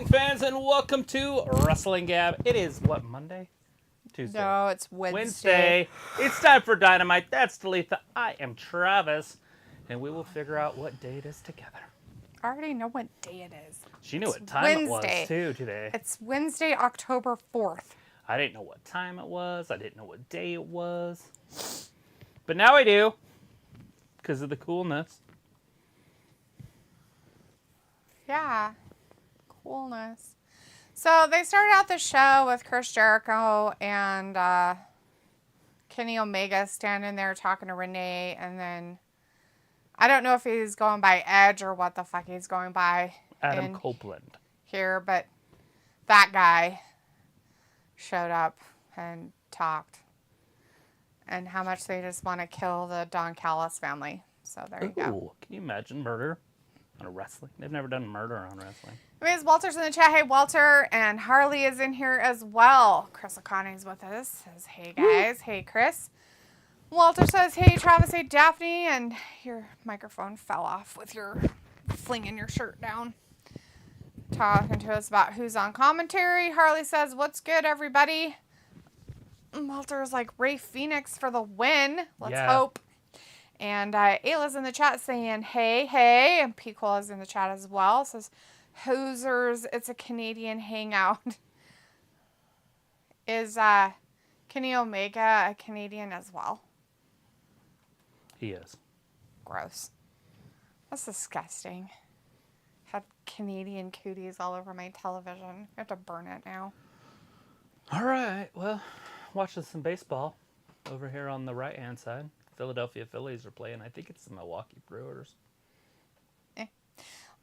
fans, and welcome to Wrestling Gab. It is, what, Monday? Tuesday. No, it's Wednesday. Wednesday. It's time for Dynamite. That's Talitha. I am Travis. And we will figure out what day it is together. I already know what day it is. She knew what time it was, too, today. It's Wednesday, October 4th. I didn't know what time it was. I didn't know what day it was. But now I do. Because of the coolness. Yeah. Coolness. So they started out the show with Chris Jericho and Kenny Omega standing there talking to Renee, and then I don't know if he's going by Edge or what the fuck he's going by. Adam Copeland. Here, but that guy showed up and talked. And how much they just want to kill the Don Callis family. So there you go. Can you imagine murder on a wrestling? They've never done murder on wrestling. Anyways, Walter's in the chat. Hey, Walter. And Harley is in here as well. Chris O'Connor's with us. Says, hey, guys. Hey, Chris. Walter says, hey, Travis. Hey, Daphne. And your microphone fell off with your flinging your shirt down. Talking to us about who's on commentary. Harley says, what's good, everybody? Walter's like, Ray Phoenix for the win. Let's hope. And Ayla's in the chat saying, hey, hey. And Pequel is in the chat as well. Says, Hoosers, it's a Canadian hangout. Is Kenny Omega a Canadian as well? He is. Gross. That's disgusting. Had Canadian cooties all over my television. I have to burn it now. All right. Well, watching some baseball over here on the right-hand side. Philadelphia Phillies are playing. I think it's the Milwaukee Brewers.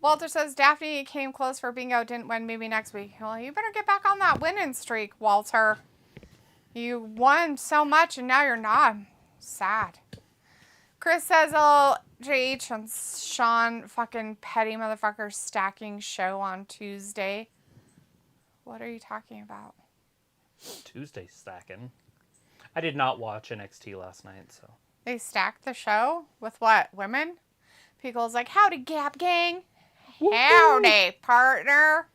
Walter says, Daphne came close for bingo, didn't win, maybe next week. Well, you better get back on that winning streak, Walter. You won so much and now you're not. Sad. Chris says, LJH and Sean fucking petty motherfucker stacking show on Tuesday. What are you talking about? Tuesday stacking. I did not watch NXT last night, so. They stacked the show with what? Women? People's like, howdy, Gap Gang. Howdy, partner.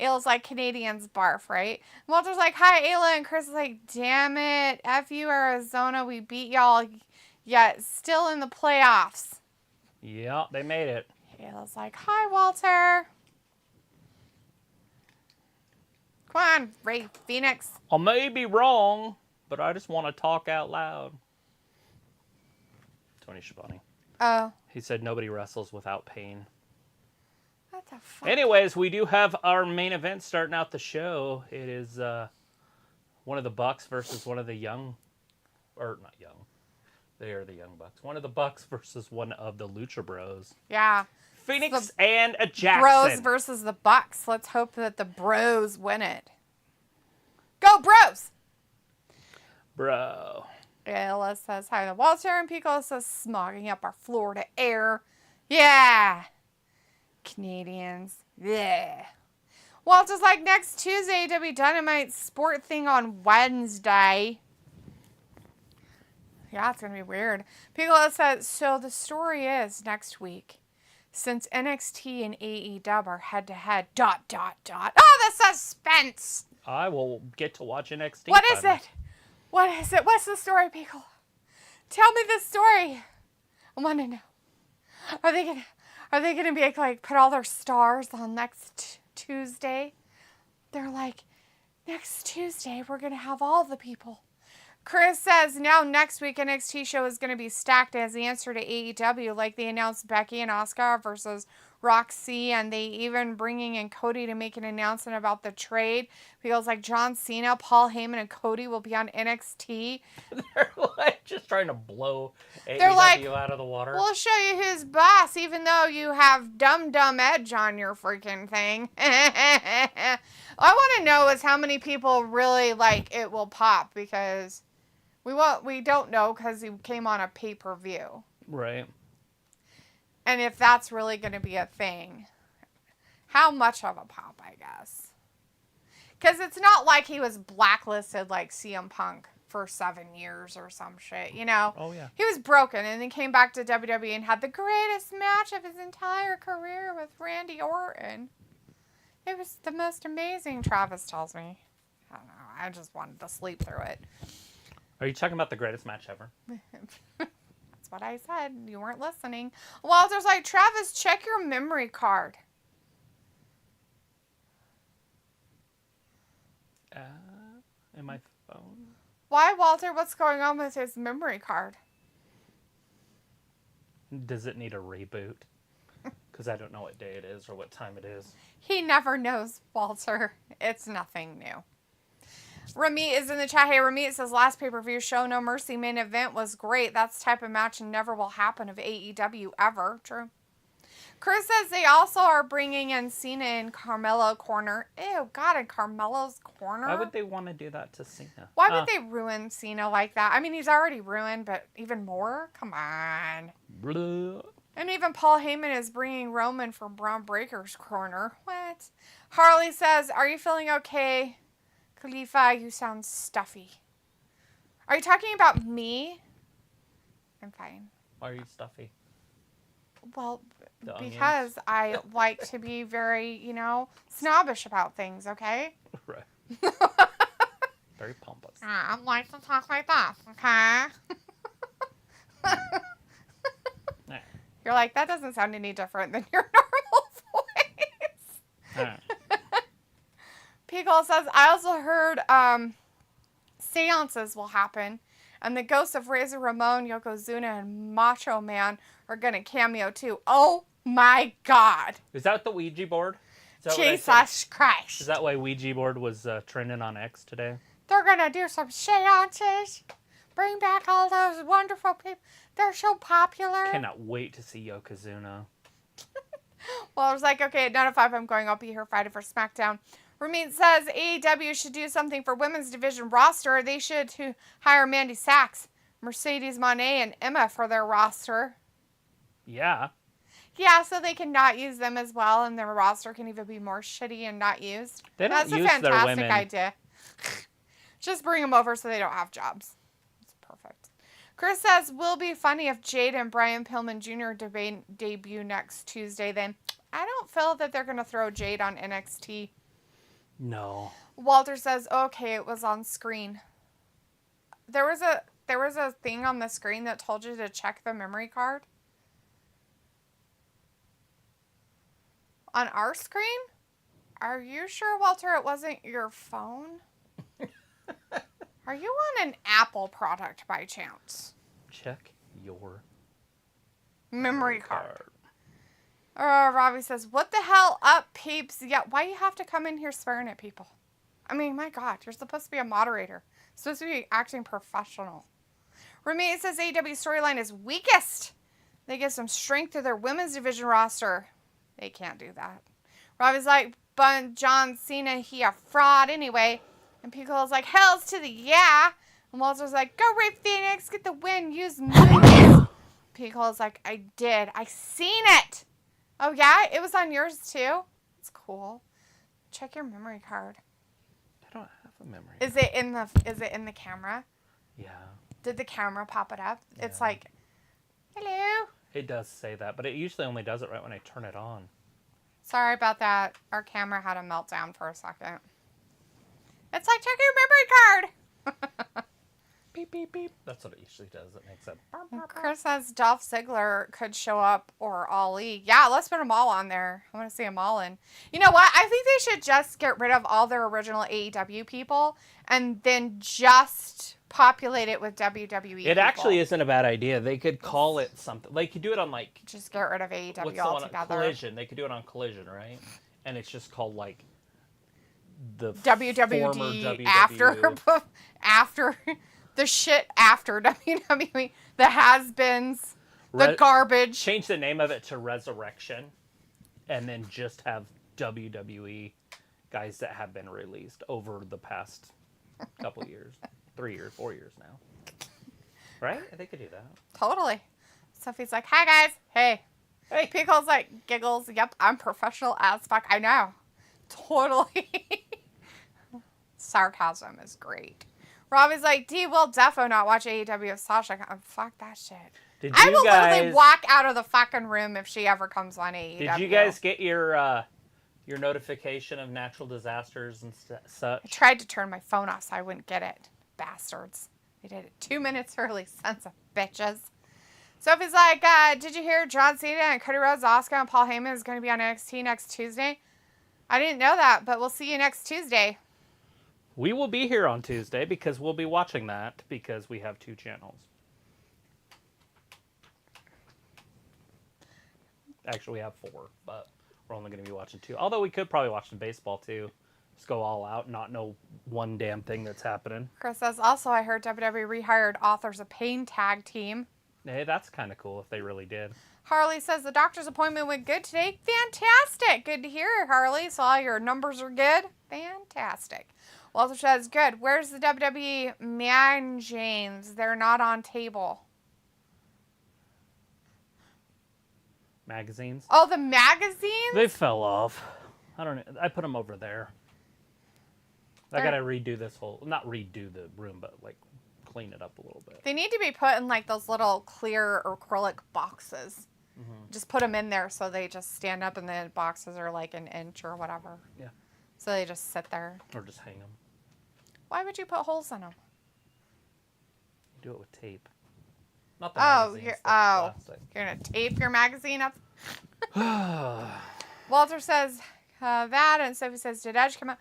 Ayla's like, Canadians barf, right? Walter's like, hi, Ayla. And Chris is like, damn it. F you, Arizona. We beat y'all, yet still in the playoffs. Yeah, they made it. Ayla's like, hi, Walter. Come on, Ray Phoenix. I may be wrong, but I just want to talk out loud. Tony Schiavone. Oh. He said nobody wrestles without pain. What the fuck? Anyways, we do have our main event starting out the show. It is one of the Bucks versus one of the young, or not young. They are the Young Bucks. One of the Bucks versus one of the Lucha Bros. Yeah. Phoenix and a Jackson. Bros versus the Bucks. Let's hope that the Bros win it. Go, Bros! Bro. Ayla says hi to Walter, and Pico says smogging up our Florida air. Yeah. Canadians. Yeah. Walter's like, next Tuesday, AEW Dynamite sport thing on Wednesday. Yeah, it's going to be weird. Pico says, so the story is next week, since NXT and AEW are head-to-head, ... Oh, the suspense! I will get to watch NXT. What is it? What is it? What's the story, Pickle? Tell me the story. I want to know. Are they gonna be like put all their stars on next Tuesday? They're like, next Tuesday we're gonna have all the people. Chris says now next week NXT show is gonna be stacked as the answer to AEW, like they announced Becky and Asuka versus Roxy, and they even bringing in Cody to make an announcement about the trade. Feels like John Cena, Paul Heyman, and Cody will be on NXT. They're like just trying to blow They're AEW like, out of the water. We'll show you who's boss, even though you have dumb Edge on your freaking thing. I want to know is how many people really like it will pop, because we don't know because he came on a pay-per-view. Right. And if that's really going to be a thing, how much of a pop, I guess. Because it's not like he was blacklisted like CM Punk for 7 years or some shit, you know? Oh, yeah. He was broken and then came back to WWE and had the greatest match of his entire career with Randy Orton. It was the most amazing, Travis tells me. I don't know. I just wanted to sleep through it. Are you talking about the greatest match ever? That's what I said. You weren't listening. Walter's like, Travis, check your memory card. In my phone? Why, Walter? What's going on with his memory card? Does it need a reboot? Because I don't know what day it is or what time it is. He never knows, Walter. It's nothing new. Ramit is in the chat. Hey, Ramit says, last pay-per-view show, No Mercy main event was great. That's the type of match and never will happen of AEW ever. True. Chris says they also are bringing in Cena in Carmelo corner. Ew, God, in Carmelo's corner? Why would they want to do that to Cena? Why would they ruin Cena like that? I mean, he's already ruined, but even more? Come on. Blah. And even Paul Heyman is bringing Roman for Braun Breaker's corner. What? Harley says, are you feeling okay? Khalifa, you sound stuffy. Are you talking about me? I'm fine. Why are you stuffy? Well, The because I like to be very, snobbish about things, okay? Right. Very pompous. I like to talk like that, okay? You're like, that doesn't sound any different than your normal voice. Pickle says, I also heard seances will happen, and the ghosts of Razor Ramon, Yokozuna, and Macho Man are going to cameo too. Oh my God. Is that the Ouija board? Jesus Christ. Is that why Ouija board was trending on X today? They're going to do some seances. Bring back all those wonderful people. They're so popular. Cannot wait to see Yokozuna. Well, I was like, okay, at 9 to 5, I'm going. I'll be here Friday for SmackDown. Ramin says AEW should do something for women's division roster. They should hire Mandy Sachs, Mercedes Moné, and Emma for their roster. Yeah. Yeah, so they can not use them as well, and their roster can even be more shitty and not used. They don't That's use a their fantastic women. idea. Just bring them over so they don't have jobs. It's perfect. Chris says, will be funny if Jade and Brian Pillman Jr. debut next Tuesday. Then I don't feel that they're going to throw Jade on NXT. No. Walter says, okay, it was on screen. There was a thing on the screen that told you to check the memory card. On our screen? Are you sure, Walter, it wasn't your phone? Are you on an Apple product by chance? Check your Memory card. Robbie says, what the hell up, peeps? Yeah, why you have to come in here swearing at people? I mean, my God, you're supposed to be a moderator. You're supposed to be acting professional. Remy says AEW storyline is weakest. They get some strength to their women's division roster. They can't do that. Robbie's like, but John Cena, he a fraud anyway. And Piccolo's like, hell's to the yeah. And Walter's like, go Ray Phoenix, get the win, use moves. Piccolo's like, I did. I seen it. Oh, yeah? It was on yours, too? It's cool. Check your memory card. I don't have a memory. Is it in the camera? Yeah. Did the camera pop it up? Yeah. It's like, hello. It does say that, but it usually only does it right when I turn it on. Sorry about that. Our camera had a meltdown for a second. It's like, check your memory card. Beep, beep, beep. That's what it usually does. It makes it. Chris says Dolph Ziggler could show up or Ali. Yeah, let's put them all on there. I want to see them all in. You know what? I think they should just get rid of all their original AEW people and then just populate it with WWE It people. actually isn't a bad idea. They could call it something. Like, you do it on, like... Just get rid of AEW what's the one on altogether. Collision. They could do it on Collision, right? And it's just called, like... The WWE former WWE. after the shit after WWE, the has-beens, the garbage. Change the name of it to Resurrection, and then just have WWE guys that have been released over the past couple years, 3 years, 4 years now. Right? They could do that. Totally. Sophie's like, hi guys. Hey. Hey. Pickle's like, giggles. Yep, I'm professional as fuck. I know. Totally. Sarcasm is great. Robbie's like, D will defo not watch AEW with Sasha. Oh, fuck that shit. I will literally walk out of the fucking room if she ever comes on AEW. Did you guys get your your notification of natural disasters and such. I tried to turn my phone off so I wouldn't get it. Bastards. They did it 2 minutes early, sons of bitches. Sophie's like, did you hear John Cena and Cody Rhodes, Asuka, and Paul Heyman is going to be on NXT next Tuesday? I didn't know that, but we'll see you next Tuesday. We will be here on Tuesday because we'll be watching that because we have 2 channels. Actually, we have 4, but we're only going to be watching 2. Although we could probably watch some baseball too. Just go all out, not know one damn thing that's happening. Chris says, also, I heard WWE rehired Authors of Pain tag team. Hey, that's kind of cool if they really did. Harley says, the doctor's appointment went good today. Fantastic. Good to hear, Harley. So all your numbers are good. Fantastic. Walter says, good. Where's the WWE magazines? They're not on table. Magazines? Oh, the magazines? They fell off. I don't know. I put them over there. I gotta redo this whole, not redo the room, but like clean it up a little bit. They need to be put in like those little clear acrylic boxes. Mm-hmm. Just put them in there so they just stand up and the boxes are like an inch or whatever. Yeah. So they just sit there. Or just hang them. Why would you put holes in them? You do it with tape. Not the magazines, you're gonna tape your magazine up. Walter says that, and Sophie says, "Did Edge come out?"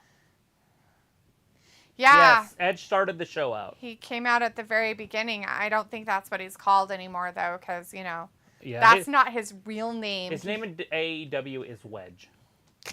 Yeah. Yes, Edge started the show out. He came out at the very beginning. I don't think that's what he's called anymore, though, because that's not his real name. His name in AEW is Wedge.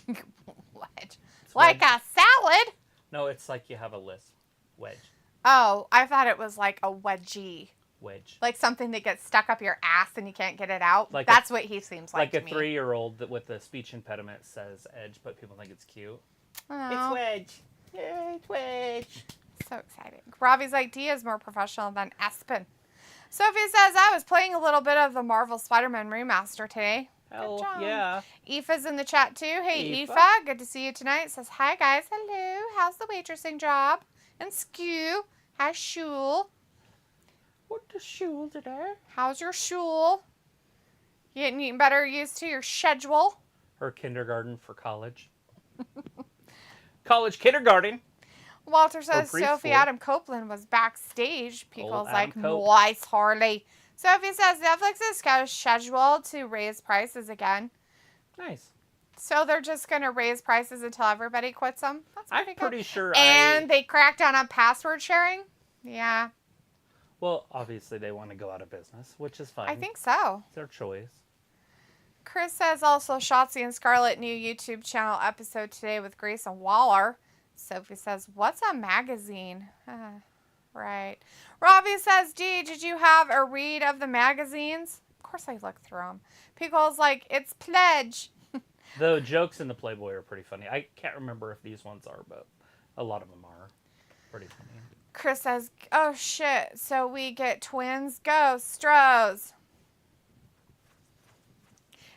Wedge, like a salad. No, it's like you have a list. Wedge. Oh, I thought it was like a wedgie. Wedge. Like something that gets stuck up your ass and you can't get it out. Like that's what he seems like to me. Like a 3-year-old that with a speech impediment says Edge, but people think it's cute. Oh. It's Wedge. Yeah, it's Wedge. So exciting. Robbie's like, Dia is more professional than Espen. Sophie says, I was playing a little bit of the Marvel Spider-Man remaster today. Hell, yeah. Aoife's in the chat too. Hey, Aoife. Good to see you tonight. Says, hi, guys. Hello. How's the waitressing job? And Skew. Hi, Shul. What the Shul today? How's your Shul? You getting better used to your schedule? Her kindergarten for college. College kindergarten. Walter says Sophie Adam Copeland was backstage. People's like, Cope. Nice, Harley. Sophie says Netflix is scheduled to raise prices again. Nice. So they're just going to raise prices until everybody quits them? That's pretty sure. And they cracked down on password sharing? Yeah. Well, obviously they want to go out of business, which is fine. I think so. It's their choice. Chris says also Shotzi and Scarlett new YouTube channel episode today with Grace and Waller. Sophie says, what's a magazine? Right. Robbie says, Dee, did you have a read of the magazines? Of course I looked through them. Pickle's like, it's Pledge. The jokes in the Playboy are pretty funny. I can't remember if these ones are, but a lot of them are pretty funny. Chris says, oh shit, so we get twins Stros.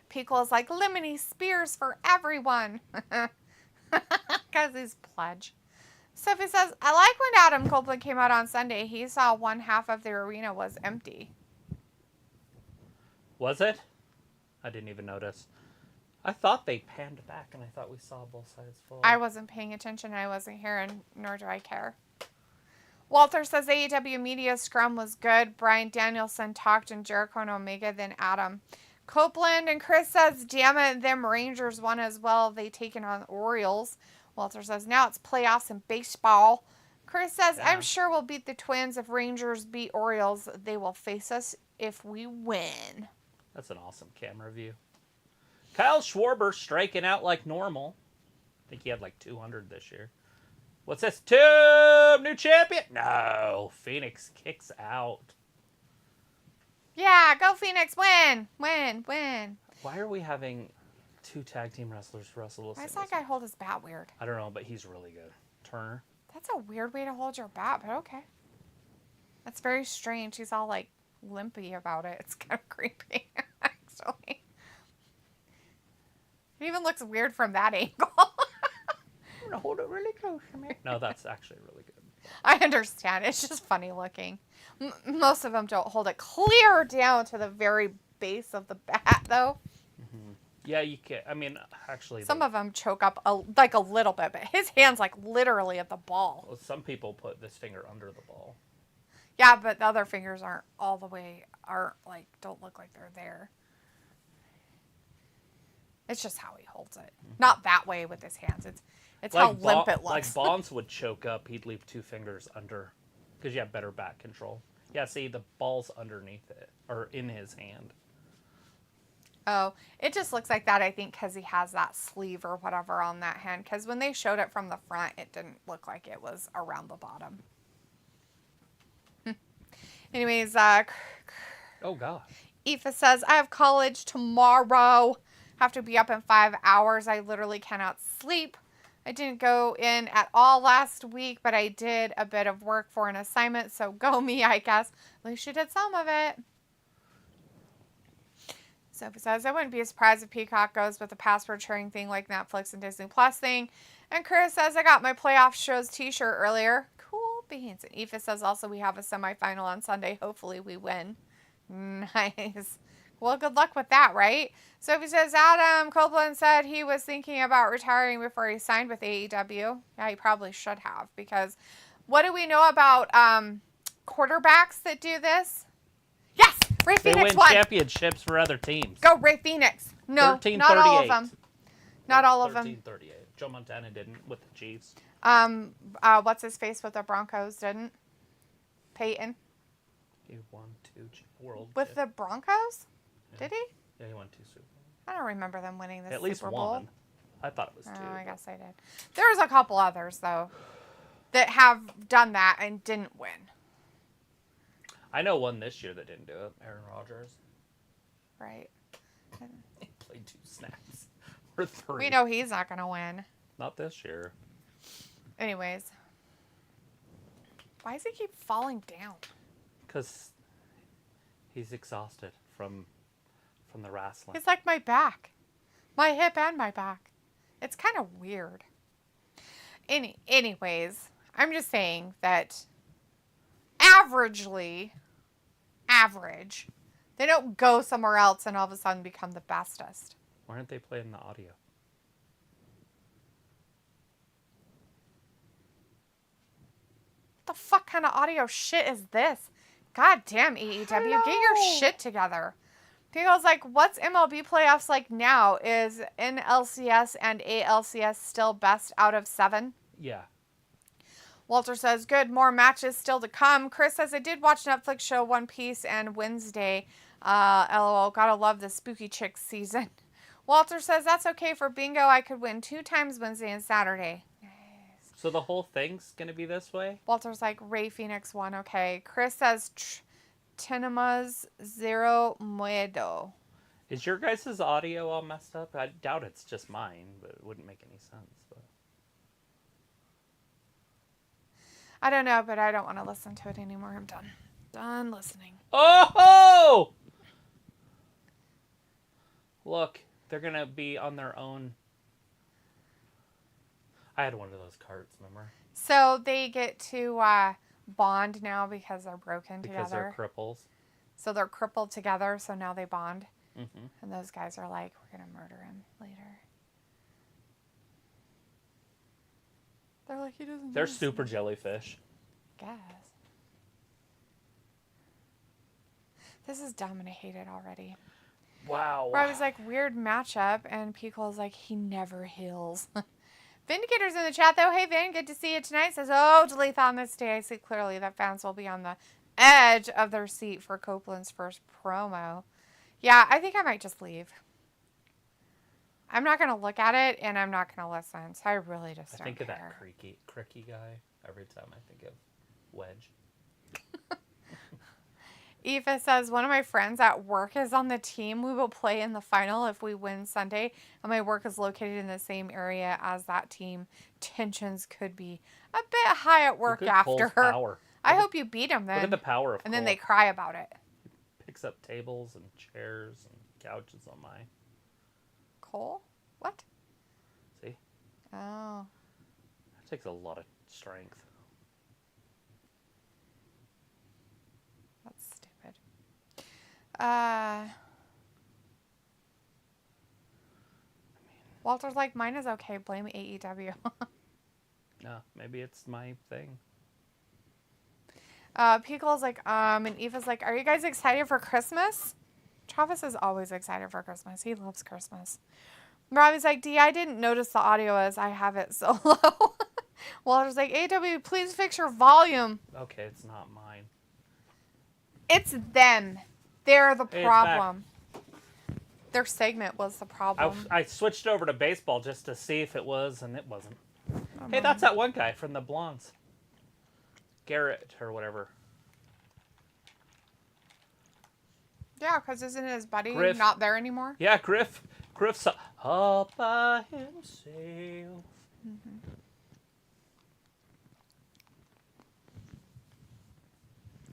Pickle's like, Lemony Spears for everyone. Because he's Pledge. Sophie says, I like when Adam Copeland came out on Sunday. He saw one half of the arena was empty. Was it? I didn't even notice. I thought they panned back and I thought we saw both sides full. I wasn't paying attention. I wasn't here, and nor do I care. Walter says AEW Media Scrum was good. Bryan Danielson talked in Jericho and Omega, then Adam. Copeland and Chris says, damn it, them Rangers won as well. They taken on the Orioles. Walter says, now it's playoffs in baseball. Chris says, yeah. I'm sure we'll beat the Twins. If Rangers beat Orioles, they will face us if we win. That's an awesome camera view. Kyle Schwarber striking out like normal. I think he had like 200 this year. What's this? New champion? No. Phoenix kicks out. Yeah, go Phoenix. Win. Win. Win. Why are we having 2 tag team wrestlers wrestle? Why does that guy hold his bat weird? I don't know, but he's really good. Turner. That's a weird way to hold your bat, but okay. That's very strange. He's all like limpy about it. It's kind of creepy, actually. It even looks weird from that angle. I'm going to hold it really close to me. No, that's actually really good. I understand. It's just funny looking. Most of them don't hold it clear down to the very base of the bat, though. Mm-hmm. Yeah, you can't. I mean, actually, Some of them choke up like a little bit, but his hand's like literally at the ball. well, some people put this finger under the ball. Yeah, but the other fingers aren't all the way, don't look like they're there. It's just how he holds it. Not that way with his hands. It's how limp it looks. Like Bonds would choke up, he'd leave 2 fingers under, because you have better back control. Yeah, see, the ball's underneath it, or in his hand. Oh, it just looks like that, I think, because he has that sleeve or whatever on that hand. Because when they showed it from the front, it didn't look like it was around the bottom. Anyways, Oh, God. Aoife says, I have college tomorrow. Have to be up in 5 hours. I literally cannot sleep. I didn't go in at all last week, but I did a bit of work for an assignment, so go me, I guess. At least you did some of it. Sophie says, I wouldn't be surprised if Peacock goes with a password sharing thing like Netflix and Disney Plus thing. And Chris says, I got my playoff shows t-shirt earlier. Cool beans. And Aoife says, also, we have a semifinal on Sunday. Hopefully we win. Nice. Well, good luck with that, right? Sophie says, Adam Copeland said he was thinking about retiring before he signed with AEW. Yeah, he probably should have, because what do we know about quarterbacks that do this? Yes! Ray Phoenix won! They win championships for other teams. Go Ray Phoenix! No, not all of them. Not all of them. 13-38. Joe Montana didn't with the Chiefs. What's his face with the Broncos didn't? Peyton. He won 2 world with the Broncos? Yeah. Did he? Yeah, he won 2 Super Bowls. I don't remember them winning this At least Super Bowl. 1. I thought it was 2. Oh, I guess I did. There's a couple others, though, that have done that and didn't win. I know one this year that didn't do it. Aaron Rodgers. Right. He played 2 snaps. Or 3. We know he's not going to win. Not this year. Anyways. Why does he keep falling down? Because he's exhausted from the wrestling. It's like my back. My hip and my back. It's kind of weird. Anyways, I'm just saying that average, they don't go somewhere else and all of a sudden become the bestest. Why aren't they playing the audio? What the fuck kind of audio shit is this? God damn, AEW, get your shit together. People's like, what's MLB playoffs like now? Is NLCS and ALCS still best out of 7? Yeah. Walter says, good, more matches still to come. Chris says, I did watch Netflix show One Piece and Wednesday. LOL, gotta love the Spooky Chicks season. Walter says, that's okay for bingo. I could win 2 times Wednesday and Saturday. Nice. So the whole thing's going to be this way? Walter's like, Ray Phoenix won, okay. Chris says, Tenema's Zero Miedo. Is your guys' audio all messed up? I doubt it's just mine, but it wouldn't make any sense. But I don't know, but I don't want to listen to it anymore. I'm done. Done listening. Oh! Look, they're going to be on their own. I had one of those carts, remember? So they get to bond now because they're broken together. Because they're cripples. So they're crippled together, so now they bond. Mm-hmm. And those guys are like, we're going to murder him later. They're like, he doesn't. They're super jellyfish. Guess. This is dumb and I hate it already. Wow. Where I was like, weird matchup, and Pico's like, he never heals. Vindicator's in the chat, though. Hey, Vin, good to see you tonight. Says, oh, delete on this day. I see clearly that fans will be on the edge of their seat for Copeland's first promo. Yeah, I think I might just leave. I'm not going to look at it, and I'm not going to listen. So I really just don't think care. of that cricky guy every time I think of Wedge. Eva says, one of my friends at work is on the team. We will play in the final if we win Sunday. And my work is located in the same area as that team. Tensions could be a bit high at work after. I hope you beat him then. Look at the power of And then they cry about it. He picks up tables and chairs and couches on mine. Cole? What? See? Oh. That takes a lot of strength. That's stupid. Walter's like, mine is okay. Blame AEW. No, maybe it's my thing. Pico's like, and Eva's like, are you guys excited for Christmas? Travis is always excited for Christmas. He loves Christmas. Robbie's like, D, I didn't notice the audio as I have it so low. Walter's like, AEW, please fix your volume. Okay, it's not mine. It's them. They're the Hey, problem. Their segment was the problem. I switched over to baseball just to see if it was, and it wasn't. Hey, that's that one guy from the Blondes. Garrett or whatever. Yeah, because isn't his buddy Griff. not there anymore? Yeah, Griff's all by himself. Mm-hmm.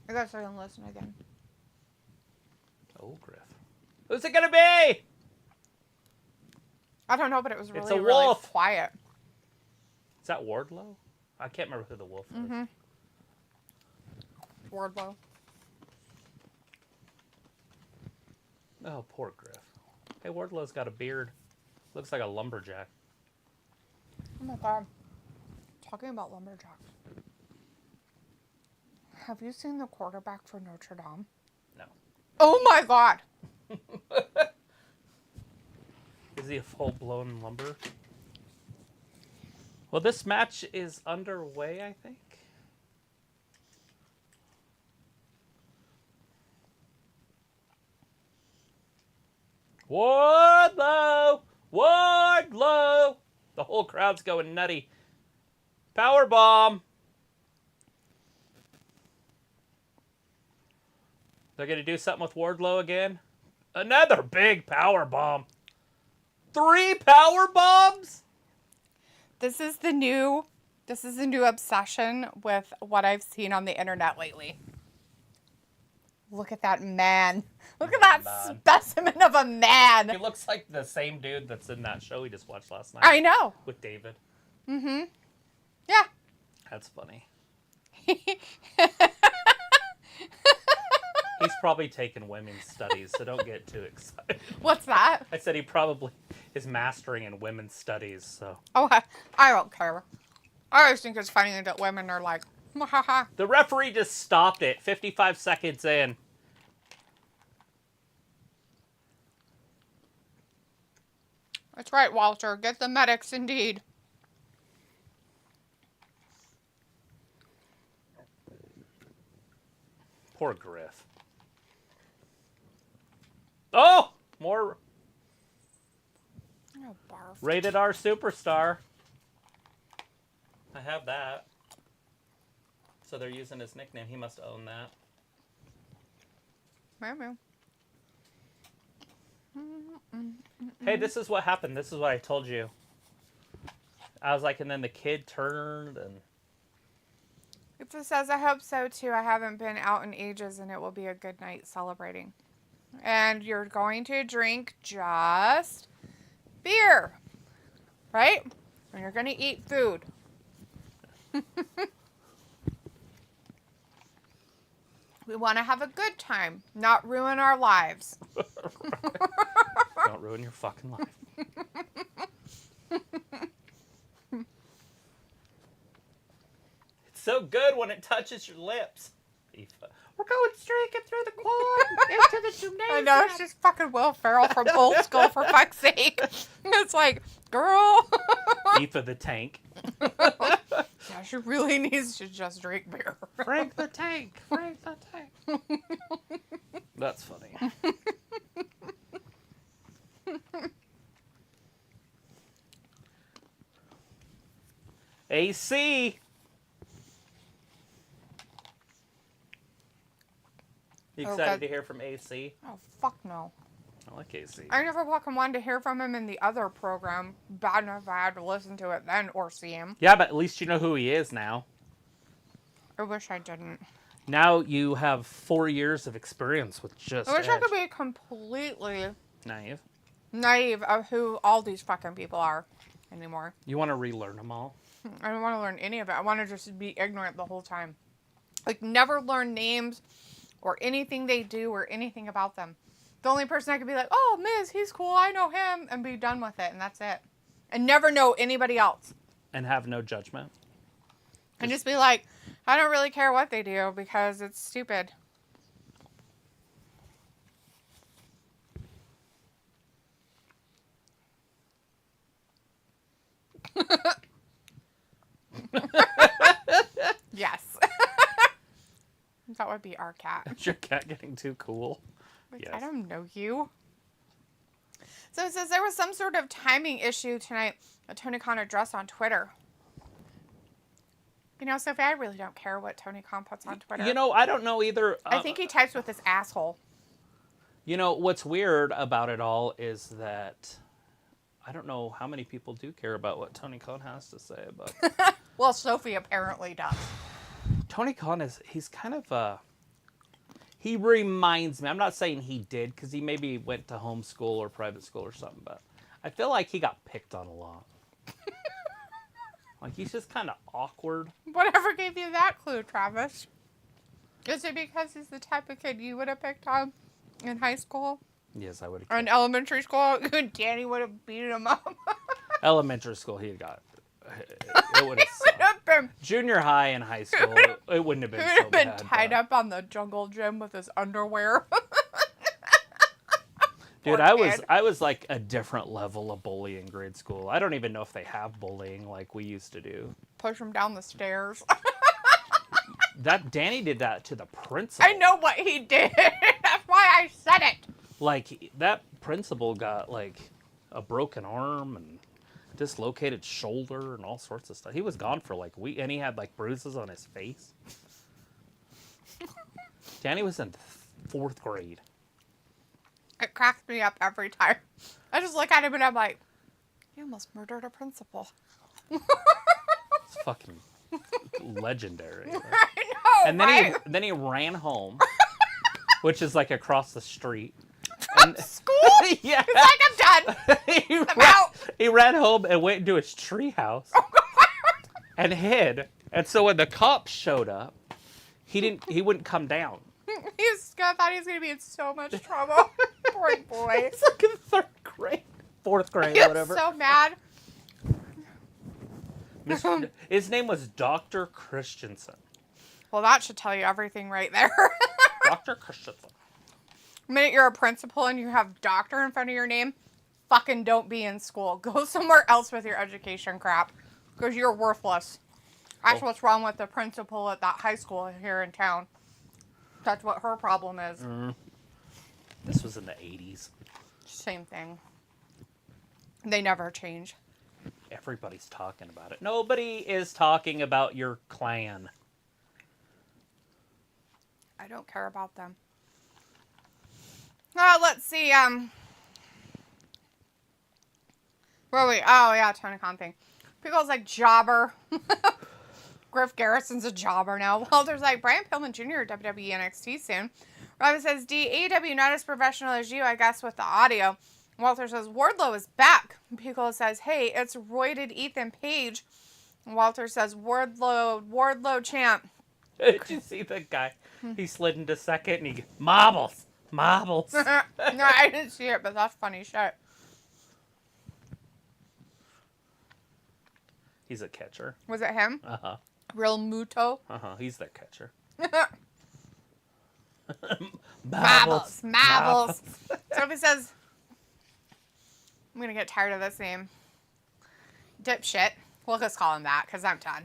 I guess I can listen again. Oh, Griff. Who's it gonna be? I don't know, but it was It's really, a really wolf. quiet. Is that Wardlow? I can't remember who the wolf is. Mm-hmm. Wardlow. Oh, poor Griff. Hey, Wardlow's got a beard. Looks like a lumberjack. Oh my god. Talking about lumberjacks. Have you seen the quarterback for Notre Dame? No. Oh my god. Is he a full-blown lumber? Well, this match is underway, I think. Wardlow! Wardlow! The whole crowd's going nutty. Powerbomb! They're going to do something with Wardlow again? Another big powerbomb. 3 power bombs? This is the new obsession with what I've seen on the internet lately. Look at that man. Look at that specimen of a man. He looks like the same dude that's in that show we just watched last night. I know. With David. Mm-hmm. Yeah. That's funny. He's probably taken women's studies, so don't get too excited. What's that? I said he probably is mastering in women's studies, so. Oh, I don't care. I always think it's funny that women are like, ha ha. The referee just stopped it 55 seconds in. That's right, Walter. Get the medics, indeed. Poor Griff. Oh! More Oh, barf. Rated R Superstar. I have that. So they're using his nickname. He must own that. Maybe. Hey, this is what happened. This is what I told you. I was like, and then the kid turned and... If it says, I hope so too. I haven't been out in ages and it will be a good night celebrating. And you're going to drink just beer, right? And you're going to eat food. We want to have a good time, not ruin our lives. Don't ruin your fucking life. It's so good when it touches your lips. We're going streaking through the quad into the gymnasium. I know, it's just fucking Will Ferrell from Old School, for fuck's sake. It's like, girl. Aoife the Tank. Yeah, she really needs to just drink beer. Frank the Tank. Frank the Tank. That's funny. AC. You Oh, excited God. to hear from AC? Oh, fuck no. I like AC. I never fucking wanted to hear from him in the other program. Bad enough I had to listen to it then or see him. Yeah, but at least you know who he is now. I wish I didn't. Now you have 4 years of experience with just I wish I Edge. could be completely Naive. naive of who all these fucking people are anymore. You want to relearn them all? I don't want to learn any of it. I want to just be ignorant the whole time. Like, never learn names or anything they do or anything about them. The only person I could be like, oh, Miz, he's cool, I know him, and be done with it, and that's it. and never know anybody else. And have no judgment. And just be like, I don't really care what they do because it's stupid. Yes. That would be our cat. Is your cat getting too cool? Like, Yes. I don't know you. So it says there was some sort of timing issue tonight that Tony Khan addressed on Twitter. You know, Sophie, I really don't care what Tony Khan puts on Twitter. You know, I don't know either. I think he types with his asshole. You know, what's weird about it all is that I don't know how many people do care about what Tony Khan has to say about Well, Sophie apparently does. Tony Khan he's kind of he reminds me, I'm not saying he did, because he maybe went to homeschool or private school or something, but I feel like he got picked on a lot. Like, he's just kind of awkward. Whatever gave you that clue, Travis? Is it because he's the type of kid you would have picked on in high school? Yes, I would have. Or in elementary school? Danny would have beaten him up. Elementary school, he got. It would have sucked. Junior high and high school, it wouldn't have been He so would have been bad. tied up on the jungle gym with his underwear. Dude, I was like a different level of bully in grade school. I don't even know if they have bullying like we used to do. Push him down the stairs. That Danny did that to the principal. I know what he did. That's why I said it. Like, that principal got like a broken arm and dislocated shoulder and all sorts of stuff. He was gone for like weeks, and he had like bruises on his face. Danny was in 4th grade. It cracks me up every time. I just look at him and I'm like, you almost murdered a principal. It's fucking legendary. I know, And then right? then he ran home, which is like across the street. From school? Yeah. He's like, I'm done. I'm out. He ran home and went into his tree house and hid. And so when the cops showed up, he wouldn't come down. I thought he was going to be in so much trouble. Poor boy. It's like in 3rd grade, 4th grade, He was whatever. so mad. His name was Dr. Christensen. Well, that should tell you everything right there. Dr. Christensen. The minute you're a principal and you have doctor in front of your name, fucking don't be in school. Go somewhere else with your education crap. Because you're worthless. That's what's wrong with the principal at that high school here in town. That's what her problem is. This was in the 80s. Same thing. They never change. Everybody's talking about it. Nobody is talking about your clan. I don't care about them. Let's see. Where are we? Oh, yeah, Tony Khan thing. People's like jobber. Griff Garrison's a jobber now. Walter's like, Brian Pillman Jr. WWE NXT soon. Robin says, AEW not as professional as you, I guess, with the audio. Walter says, Wardlow is back. Piccolo says, hey, it's roided Ethan Page. Walter says, Wardlow champ. Did you see that guy? He slid into second and he marbles. No, I didn't see it, but that's funny shit. He's a catcher. Was it him? Uh-huh. Real Muto? Uh-huh. He's the catcher. Marbles. Sophie says, I'm going to get tired of this name. Dipshit. We'll just call him that because I'm done.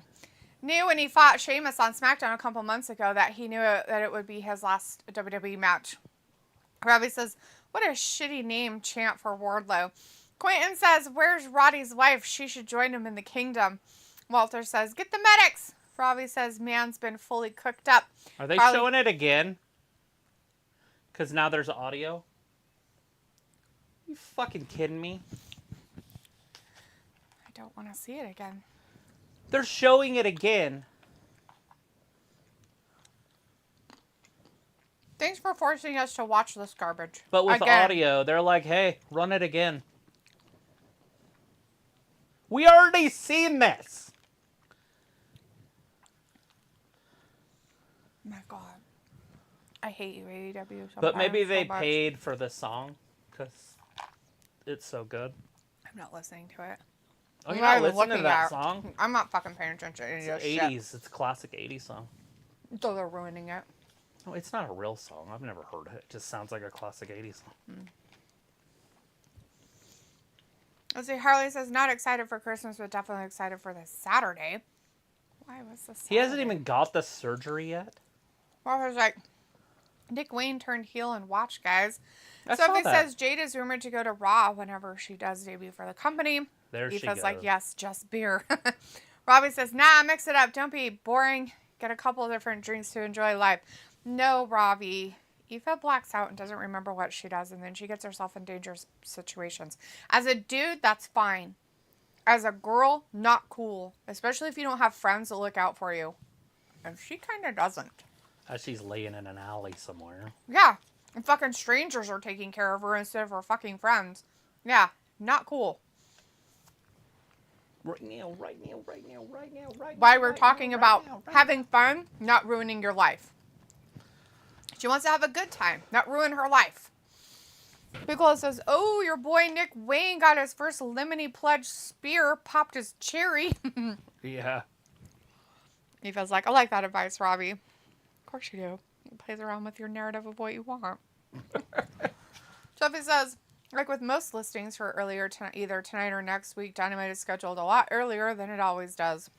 Knew when he fought Sheamus on SmackDown a couple months ago that he knew that it would be his last WWE match. Robbie says, what a shitty name chant for Wardlow. Quentin says, where's Roddy's wife? She should join him in the kingdom. Walter says, get the medics. Robbie says, man's been fully cooked up. Are they showing it again? Because now there's audio? You fucking kidding me? I don't want to see it again. They're showing it again. Thanks for forcing us to watch this garbage. But with again. audio, they're like, hey, run it again. We already seen this. My God. I hate you, AEW. But maybe they so much. paid for the song because it's so good. I'm not listening to it. Oh, you're I'm not even listening to looking that at- song? I'm not fucking paying attention to any of It's this 80s. It's a classic 80s song. shit. So they're ruining it. No, it's not a real song. I've never heard it. It just sounds like a classic 80s song. Let's see, Harley says, not excited for Christmas, but definitely excited for this Saturday. Why was this He hasn't even got the surgery yet. Well, I was like, Nick Wayne turned heel and watch, guys. I So saw if it that. says Jade is rumored to go to Raw whenever she does debut for the company. There she Aoife's goes. like, yes, just beer. Robbie says, nah, mix it up. Don't be boring. Get a couple of different drinks to enjoy life. No, Robbie. Aoife blacks out and doesn't remember what she does, and then she gets herself in dangerous situations. As a dude, that's fine. As a girl, not cool. Especially if you don't have friends to look out for you. And she kind of doesn't. As she's laying in an alley somewhere. Yeah. And fucking strangers are taking care of her instead of her fucking friends. Yeah. Not cool. Right now, right now, right now, right now, right now. Why we're right talking now, about right now, right having fun, not ruining your life. She wants to have a good time, not ruin her life. Piccolo says, oh, your boy Nick Wayne got his first Lemony Pledge spear, popped his cherry. now. Yeah. Aoife's like, I like that advice, Robbie. Of course you do. It plays around with your narrative of what you want. Sophie says, like with most listings for earlier tonight, either tonight or next week, Dynamite is scheduled a lot earlier than it always does.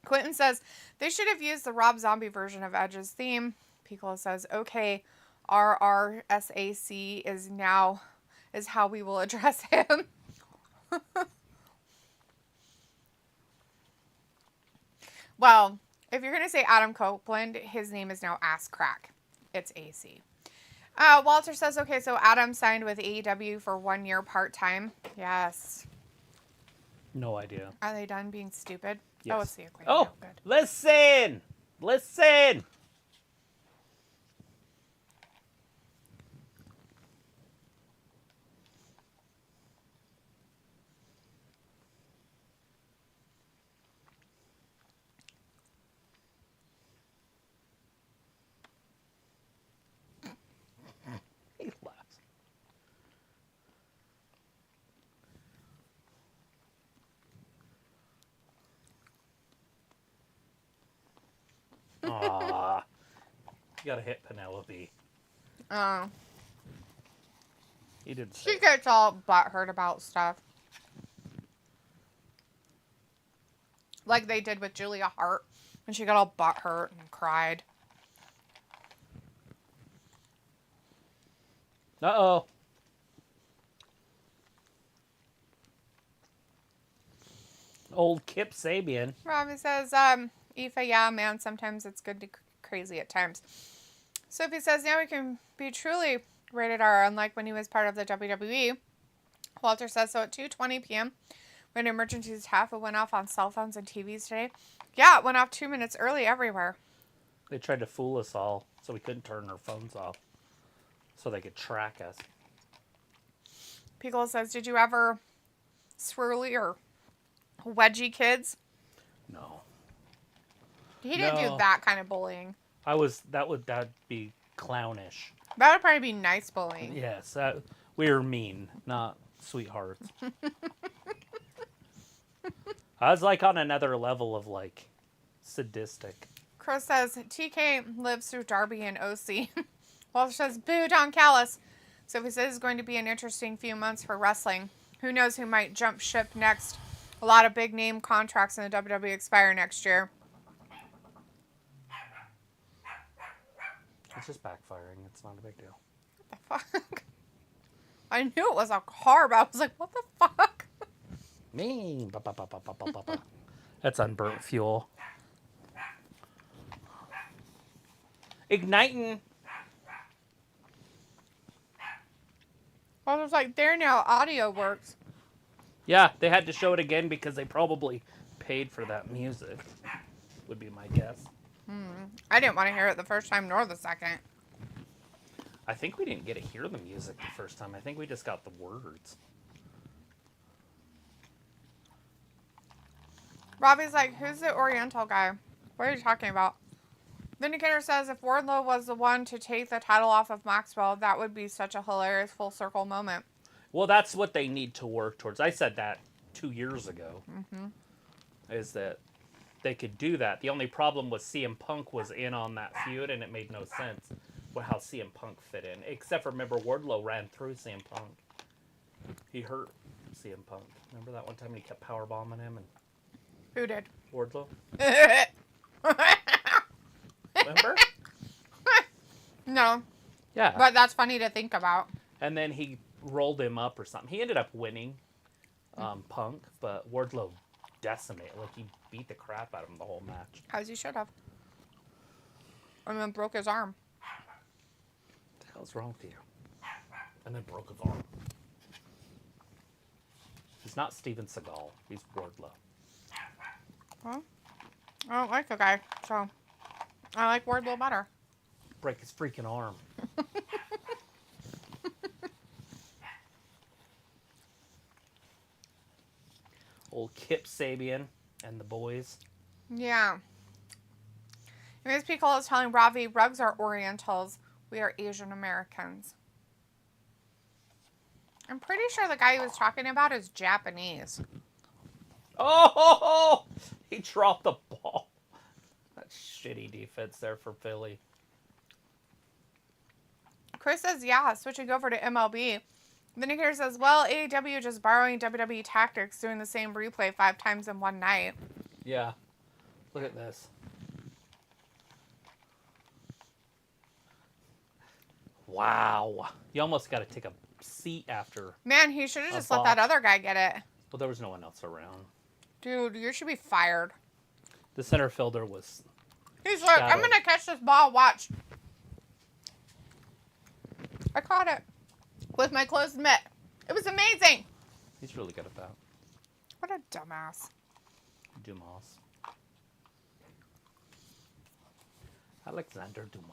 Quentin says, they should have used the Rob Zombie version of Edge's theme. Piccolo says, okay, RRSAC is how we will address him. Well, if you're going to say Adam Copeland, his name is now Ass Crack. It's AC. Walter says, okay, so Adam signed with AEW for 1 year part-time. Yes. No idea. Are they done being stupid? Yes. Oh, it's the equation. Oh, Good. listen! Listen! He laughs. Aw. You gotta hit Penelope. Oh. He did say She gets all butthurt about stuff. Like they did with Julia Hart. When she got all butthurt and cried. Uh-oh. Old Kip Sabian. Robbie says, Aoife, yeah, man, sometimes it's good to crazy at times. Sophie says, now we can be truly rated R, unlike when he was part of the WWE. Walter says, so at 2:20 p.m., when emergency staff went off on cell phones and TVs today. Yeah, it went off 2 minutes early everywhere. They tried to fool us all so we couldn't turn our phones off so they could track us. Piccolo says, did you ever swirly or wedgie kids? No. He didn't do No. that kind of bullying. That'd be clownish. That would probably be nice bullying. Yes, we were mean, not sweethearts. I was like on another level of like sadistic. Chris says, TK lives through Darby and OC. Walter says, boo, Don Callis. Sophie says it's going to be an interesting few months for wrestling. Who knows who might jump ship next? A lot of big name contracts in the WWE expire next year. It's just backfiring. It's not a big deal. What the fuck? I knew it was a car, but I was like, what the fuck? Me. Ba, ba, ba, ba, ba, ba, ba, ba. That's unburnt fuel. Igniting. I was like, there now, audio works. Yeah, they had to show it again because they probably paid for that music, would be my guess. I didn't want to hear it the first time nor the second. I think we didn't get to hear the music the first time. I think we just got the words. Robbie's like, who's the Oriental guy? What are you talking about? Vindicator says if Wardlow was the one to take the title off of Maxwell, that would be such a hilarious full circle moment. Well, that's what they need to work towards. I said that 2 years ago. Is that they could do that. The only problem was CM Punk was in on that feud, and it made no sense how CM Punk fit in. Except for, remember, Wardlow ran through CM Punk. He hurt CM Punk. Remember that one time he kept powerbombing him? And Who did? Wardlow. Remember? No. Yeah. But that's funny to think about. And then he rolled him up or something. He ended up winning Punk, but Wardlow decimated. Like, he beat the crap out of him the whole match. As he should have. And then broke his arm. What the hell's wrong with you? And then broke his arm. He's not Steven Seagal. He's Wardlow. Well, I don't like the guy, so I like Wardlow better. Break his freaking arm. Old Kip Sabian and the boys. Yeah. MSP Cole is telling Ravi, rugs are Orientals. We are Asian Americans. I'm pretty sure the guy he was talking about is Japanese. Oh! He dropped the ball. That shitty defense there for Philly. Chris says, yeah, switching over to MLB. Vindicator says, well, AEW just borrowing WWE tactics, doing the same replay 5 times in one night. Yeah. Look at this. Wow. You almost got to take a seat after. Man, he should have just let that other guy get it. Well, there was no one else around. Dude, you should be fired. The center fielder was... He's like, I'm going to catch this ball, watch. I caught it with my closed mitt. It was amazing. He's really good at that. What a dumbass. Dumas. Alexander Dumas.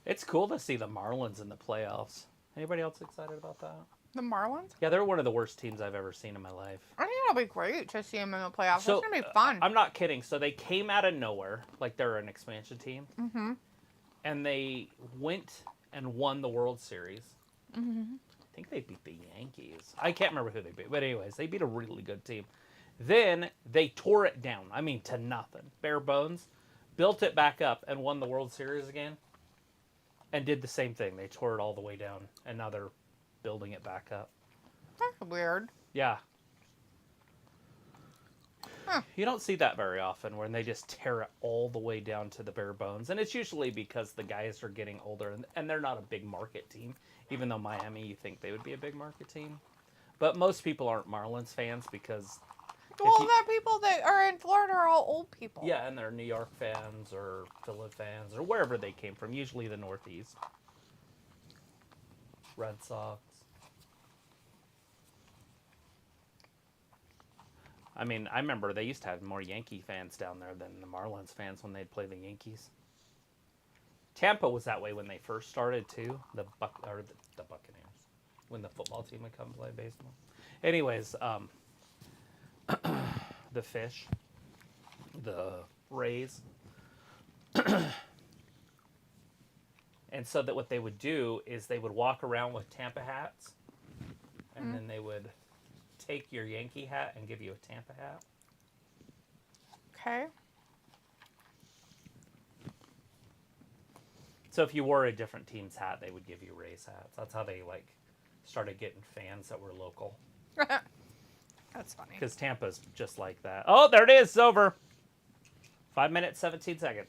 It's cool to see the Marlins in the playoffs. Anybody else excited about that? The Marlins? Yeah, they're one of the worst teams I've ever seen in my life. I think it'll be great to see them in the playoffs. So, it's going to be fun. I'm not kidding. So they came out of nowhere, like they're an expansion team. Mm-hmm. And they went and won the World Series. Mm-hmm. I think they beat the Yankees. I can't remember who they beat. But anyways, they beat a really good team. Then they tore it down. I mean, to nothing. Bare bones. Built it back up and won the World Series again. And did the same thing. They tore it all the way down. And now they're building it back up. That's weird. Yeah. Huh. You don't see that very often when they just tear it all the way down to the bare bones. And it's usually because the guys are getting older and they're not a big market team. Even though Miami, you think they would be a big market team. But most people aren't Marlins fans because... Well, the people that are in Florida are all old people. Yeah, and they're New York fans or Philly fans or wherever they came from. Usually the Northeast. Red Sox. I mean, I remember they used to have more Yankee fans down there than the Marlins fans when they'd play the Yankees. Tampa was that way when they first started too. The Buccaneers, when the football team would come play baseball. Anyways, the Fish, the Rays, and so that what they would do is they would walk around with Tampa hats, and then they would take your Yankee hat and give you a Tampa hat. Okay. So if you wore a different team's hat, they would give you Rays hats. That's how they started getting fans that were local. That's funny. Because Tampa's just like that. Oh, there it is. It's over. 5 minutes, 17 seconds.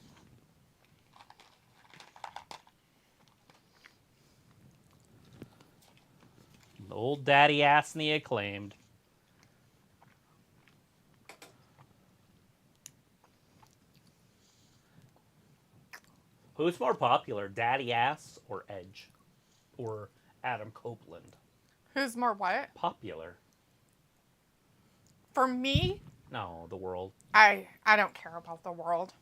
Old Daddy Ass and the Acclaimed. Who's more popular, Daddy Ass or Edge? Or Adam Copeland? Who's more what? Popular. For me? No, the world. I don't care about the world.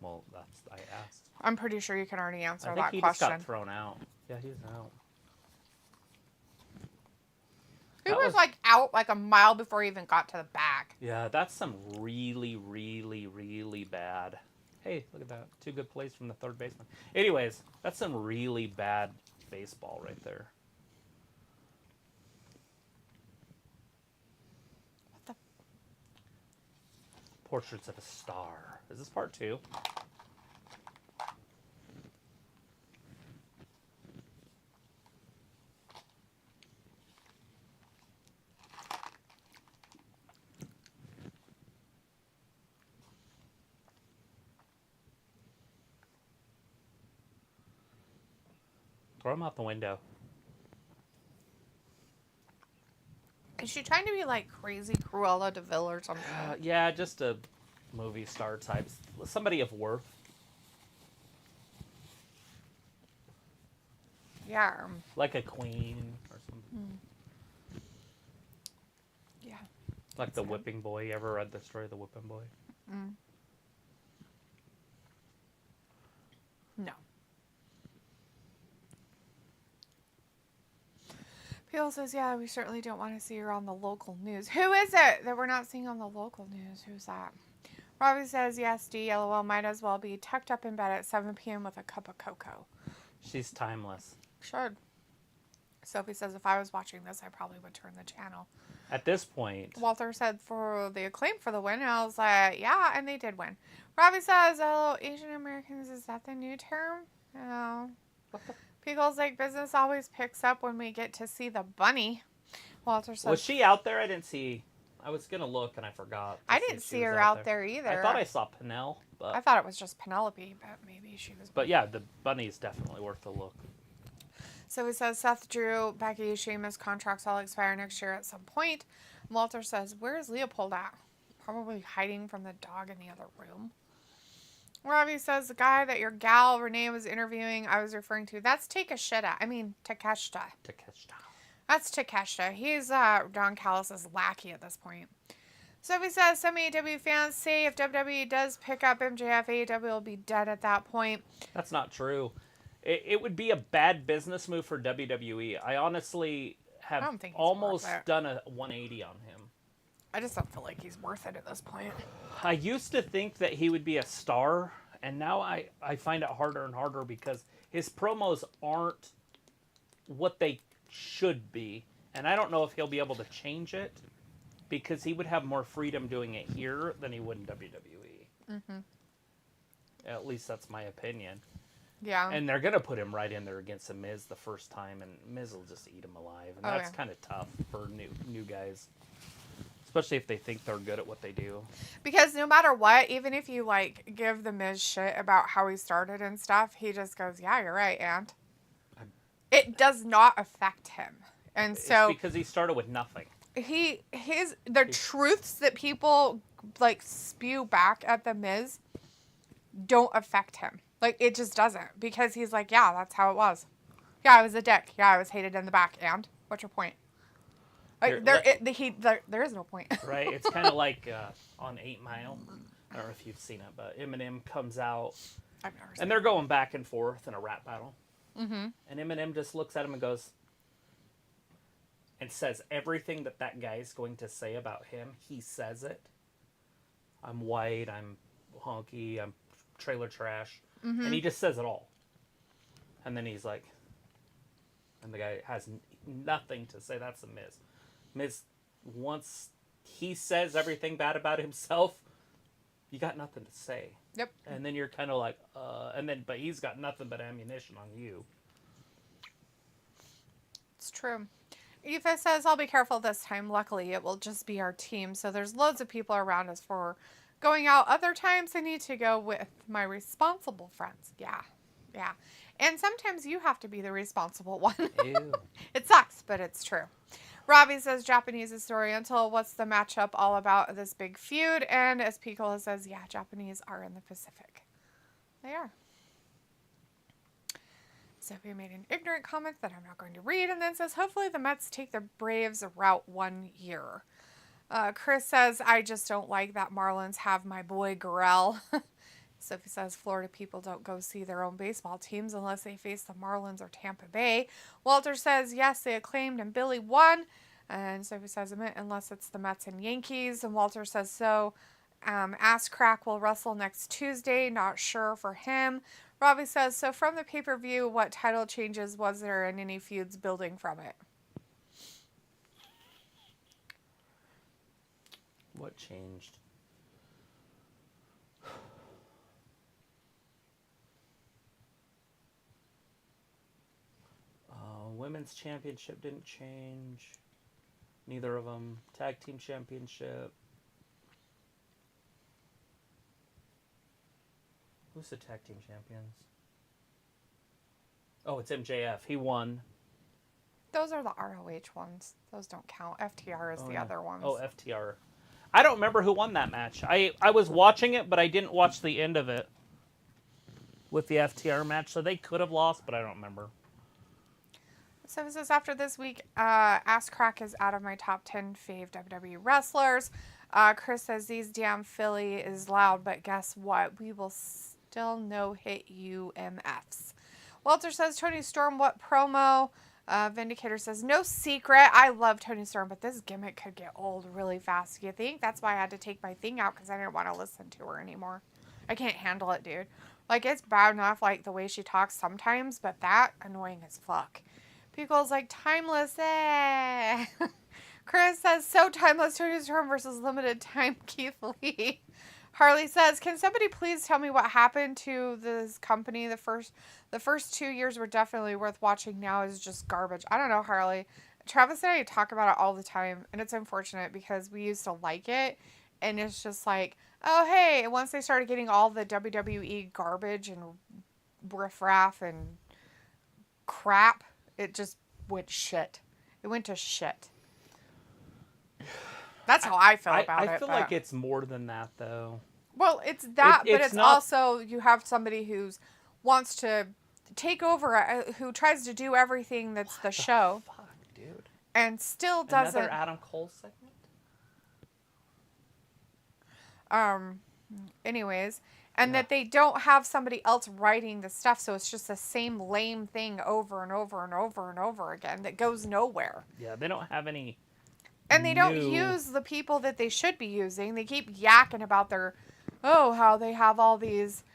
Well, I asked. I'm pretty sure you can already answer I that think he question. just got thrown out. Yeah, he's out. He was out a mile before he even got to the back. Yeah, that's some really, really, really bad. Hey, look at that. 2 good plays from the third baseman. Anyways, that's some really bad baseball right there. What the? Portraits of a Star. Is this part 2? Throw him out the window. Is she trying to be like crazy Cruella de Vil or something? Yeah, just a movie star type. Somebody of worth. Yeah. Like a queen or something. Yeah. Like the Whipping Boy. You ever read the story of the Whipping Boy? No. People says, yeah, we certainly don't want to see her on the local news. Who is it that we're not seeing on the local news? Who's that? Robbie says, yes, D, LOL, might as well be tucked up in bed at 7 p.m. with a cup of cocoa. She's timeless. Should. Sophie says, if I was watching this, I probably would turn the channel. At this point. Walter said for the Acclaim for the win. And I was like, yeah, and they did win. Robbie says, hello, Asian Americans, is that the new term? No. Pickles like business always picks up when we get to see the bunny. Walter says, Was she out there? I didn't see. I was going to look and I forgot. I didn't see her out there either. I thought I saw Penel. But I thought it was just Penelope, but maybe she was. But yeah, the bunny's definitely worth a look. So he says, Seth, Drew, Becky, Sheamus contracts all expire next year at some point. Walter says, where's Leopold at? Probably hiding from the dog in the other room. Robbie says, the guy that your gal Renee was interviewing, I was referring to, that's Takeshita. Takeshita. That's Takeshita. He's Don Callis' lackey at this point. Sophie says, some AEW fans say if WWE does pick up MJF, AEW will be dead at that point. That's not true. It would be a bad business move for WWE. I honestly have almost done a 180 on him. I just don't feel like he's worth it at this point. I used to think that he would be a star, and now I find it harder and harder because his promos aren't what they should be. And I don't know if he'll be able to change it because he would have more freedom doing it here than he would in WWE. Mm-hmm. At least that's my opinion. Yeah. And they're going to put him right in there against The Miz the first time, and Miz will just eat him alive. And that's kind of tough for new guys. Especially if they think they're good at what they do. Because no matter what, even if you, like, give The Miz shit about how he started and stuff, he just goes, yeah, you're right, and it does not affect him. And so... It's because he started with nothing. The truths that people, like, spew back at The Miz don't affect him. Like, it just doesn't. Because he's like, yeah, that's how it was. Yeah, I was a dick. Yeah, I was hated in the back. And? What's your point? There is no point. Right? It's kind of like on 8 Mile. I don't know if you've seen it, but Eminem comes out. I've never seen it. And they're going back and forth in a rap battle. Mm-hmm. And Eminem just looks at him and goes... And says everything that guy is going to say about him. He says it. I'm white. I'm honky. I'm trailer trash. Mm-hmm. And he just says it all. And then he's like... And the guy has nothing to say. That's the Miz. Miz, once he says everything bad about himself, you got nothing to say. Yep. And then you're kind of like, but he's got nothing but ammunition on you. It's true. Aoife says, I'll be careful this time. Luckily, it will just be our team. So there's loads of people around us for going out. Other times, I need to go with my responsible friends. Yeah. Yeah. And sometimes you have to be the responsible one. Ew. It sucks, but it's true. Robbie says, Japanese is Oriental. What's the matchup all about, this big feud? And as Piccolo says, yeah, Japanese are in the Pacific. They are. Sophie made an ignorant comment that I'm not going to read, and then says, hopefully the Mets take the Braves route 1 year. Chris says, I just don't like that Marlins have my boy Gurrell. Sophie says, Florida people don't go see their own baseball teams unless they face the Marlins or Tampa Bay. Walter says, yes, they Acclaimed and Billy won. And Sophie says, unless it's the Mets and Yankees. And Walter says, so Ass Crack will wrestle next Tuesday. Not sure for him. Robbie says, so from the pay-per-view, what title changes was there and any feuds building from it? What changed? Women's championship didn't change. Neither of them. Tag team championship. Who's the tag team champions? Oh, it's MJF. He won. Those are the ROH ones. Those don't count. FTR is the other ones. Oh, FTR. I don't remember who won that match. I was watching it, but I didn't watch the end of it with the FTR match, so they could have lost, but I don't remember. So this is after this week. Ass Crack is out of my top 10 fave WWE wrestlers. Chris says, these damn Philly is loud, but guess what? We will still no-hit UMFs. Walter says, Tony Storm, what promo? Vindicator says, no secret. I love Tony Storm, but this gimmick could get old really fast. You think? That's why I had to take my thing out, because I didn't want to listen to her anymore. I can't handle it, dude. Like, it's bad enough, like, the way she talks sometimes, but that, annoying as fuck. Pickle's like, timeless, eh. Chris says, so timeless, Tony Storm versus limited time Keith Lee. Harley says, can somebody please tell me what happened to this company? The first 2 years were definitely worth watching. Now is just garbage. I don't know, Harley. Travis and I talk about it all the time, and it's unfortunate because we used to like it, and it's just like, oh, hey, once they started getting all the WWE garbage and riffraff and crap, it just went shit. It went to shit. That's how I feel about it. I feel like it's more than that, though. Well, it's that, but it's not... also, you have somebody who wants to take over, who tries to do everything that's the show. Fuck, dude. And still doesn't. Another Adam Cole segment? Anyways. And that they don't have somebody else writing the stuff, so it's just the same lame thing over and over and over and over again that goes nowhere. Yeah, they don't have any. And they don't use the people that they should be using. They keep yakking about how they have all these,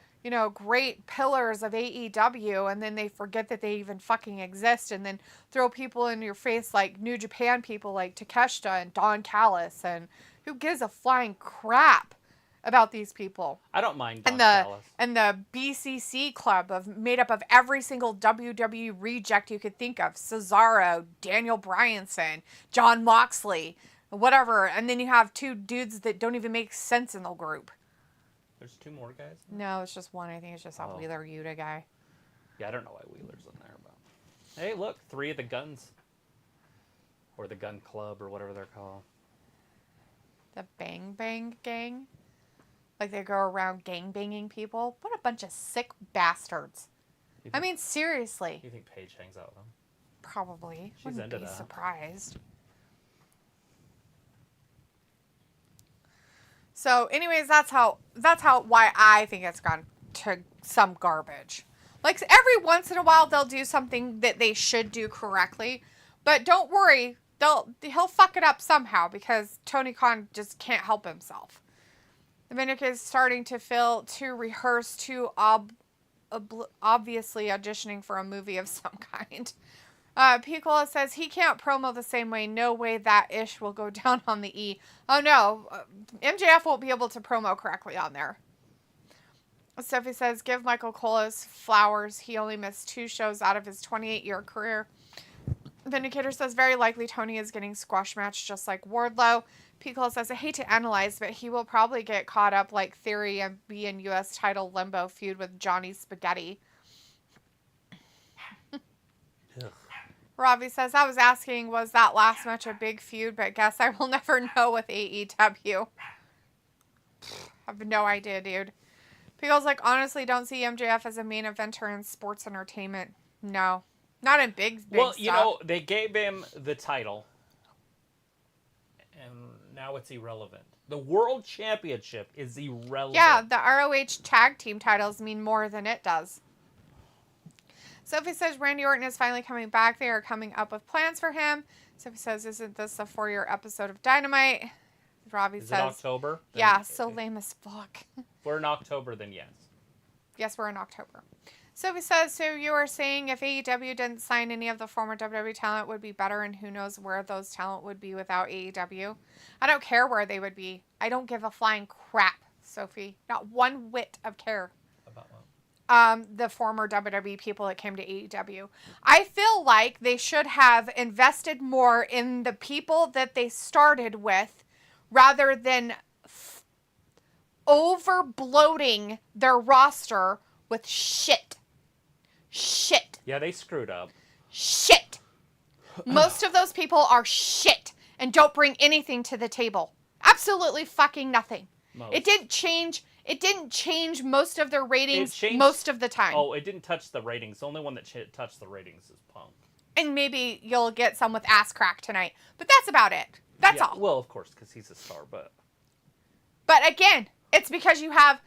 great pillars of AEW, and then they forget that they even fucking exist, and then throw people in your face like New Japan people like Takeshita and Don Callis, and who gives a flying crap about these people. I don't mind Don Callis. And the BCC club made up of every single WWE reject you could think of. Cesaro, Daniel Bryanson, John Moxley, whatever. And then you have two dudes that don't even make sense in the group. There's two more guys? No, it's just one. I think it's just a Wheeler Yuta guy. Yeah, I don't know why Wheeler's in there. But hey, look, 3 of the Guns. Or the Gun Club, or whatever they're called. The Bang Bang Gang? Like they go around gangbanging people? What a bunch of sick bastards. I mean, seriously. You think Paige hangs out with them? Probably. She's into that. Surprised. So, anyways, that's why I think it's gone to some garbage. Like, every once in a while, they'll do something that they should do correctly. But don't worry. He'll fuck it up somehow because Tony Khan just can't help himself. The Dominic is starting to feel too rehearsed, too obviously auditioning for a movie of some kind. Piccola says he can't promo the same way. No way that ish will go down on the E. Oh no, MJF won't be able to promo correctly on there. Steffi says, give Michael Cole his flowers. He only missed 2 shows out of his 28-year career. Vindicator says, very likely Tony is getting squash match just like Wardlow. Piccola says, I hate to analyze, but he will probably get caught up like Theory and be in U.S. title limbo feud with Johnny Spaghetti. Robbie says, I was asking, was that last match a big feud, but guess I will never know with AEW. I have no idea, dude. Pickle's like, honestly, don't see MJF as a main eventer in sports entertainment. No. Not in big well, stuff. They gave him the title, and now it's irrelevant. The World Championship is irrelevant. Yeah, the ROH tag team titles mean more than it does. Sophie says Randy Orton is finally coming back. They are coming up with plans for him. Sophie says, isn't this a 4-year episode of Dynamite? Robbie says... Is it October? Yeah, so lame as fuck. If we're in October, then yes. Yes, we're in October. Sophie says, so you were saying if AEW didn't sign any of the former WWE talent, it would be better, and who knows where those talent would be without AEW? I don't care where they would be. I don't give a flying crap, Sophie. Not one whit of care. About what? The former WWE people that came to AEW. I feel like they should have invested more in the people that they started with rather than over bloating their roster with shit. Shit. Yeah, they screwed up. Shit. Most of those people are shit and don't bring anything to the table. Absolutely fucking nothing. Most. It didn't change most of their ratings most of the time. Oh, it didn't touch the ratings. The only one that touched the ratings is Punk. And maybe you'll get some with ass crack tonight. But that's about it. That's all. Well, of course, because he's a star, but again, it's because you have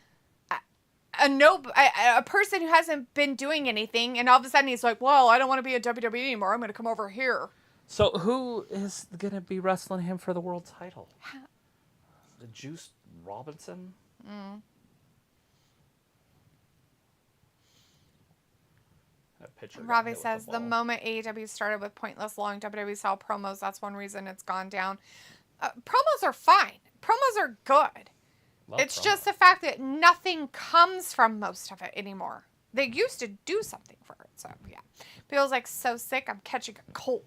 a person who hasn't been doing anything, and all of a sudden he's like, well, I don't want to be a WWE anymore. I'm going to come over here. So who is going to be wrestling him for the world title? The Juice Robinson? Robbie says the moment AEW started with pointless long WWE style promos, that's one reason it's gone down. Promos are fine. Promos are good. It's just the fact that nothing comes from most of it anymore. They used to do something for it, so yeah. Feels like so sick, I'm catching a cold.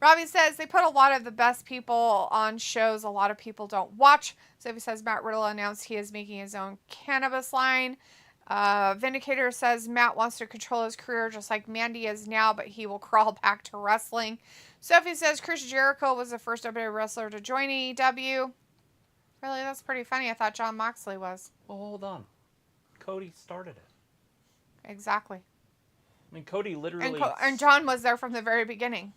Robbie says they put a lot of the best people on shows a lot of people don't watch. Sophie says Matt Riddle announced he is making his own cannabis line. Vindicator says Matt wants to control his career just like Mandy is now, but he will crawl back to wrestling. Sophie says Chris Jericho was the first WWE wrestler to join AEW. Really, that's pretty funny. I thought Jon Moxley was. Well, hold on. Cody started it. Exactly. I mean, Cody literally... And Jon was there from the very beginning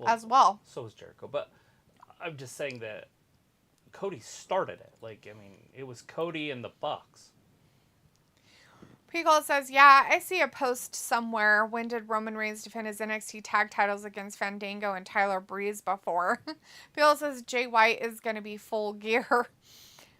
as well. So was Jericho. But I'm just saying that Cody started it. Like, I mean, it was Cody and the Bucks. Pickle says, yeah, I see a post somewhere. When did Roman Reigns defend his NXT tag titles against Fandango and Tyler Breeze before? Pickle says Jay White is going to be full gear.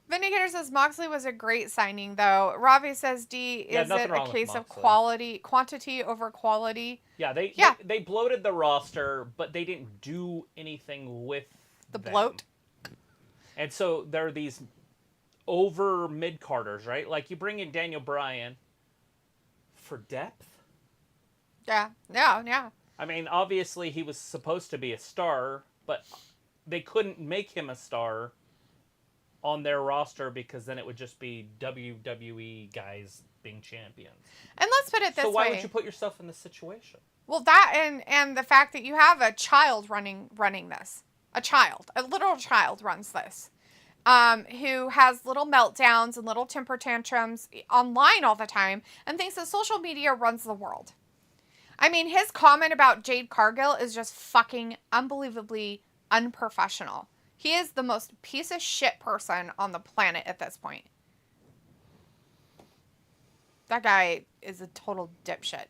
Vindicator says Moxley was a great signing, though. Ravi says, is it a case of quantity over quality? Yeah, they bloated the roster, but they didn't do anything with the them. bloat. And so there are these over mid-carders, right? Like you bring in Daniel Bryan for depth. Yeah. I mean, obviously he was supposed to be a star, but they couldn't make him a star on their roster because then it would just be WWE guys being champions. And let's put it this way. So why would you put yourself in this situation? Well, that and the fact that you have a child running this. A literal child runs this. Who has little meltdowns and little temper tantrums online all the time and thinks that social media runs the world. I mean, his comment about Jade Cargill is just fucking unbelievably unprofessional. He is the most piece of shit person on the planet at this point. That guy is a total dipshit.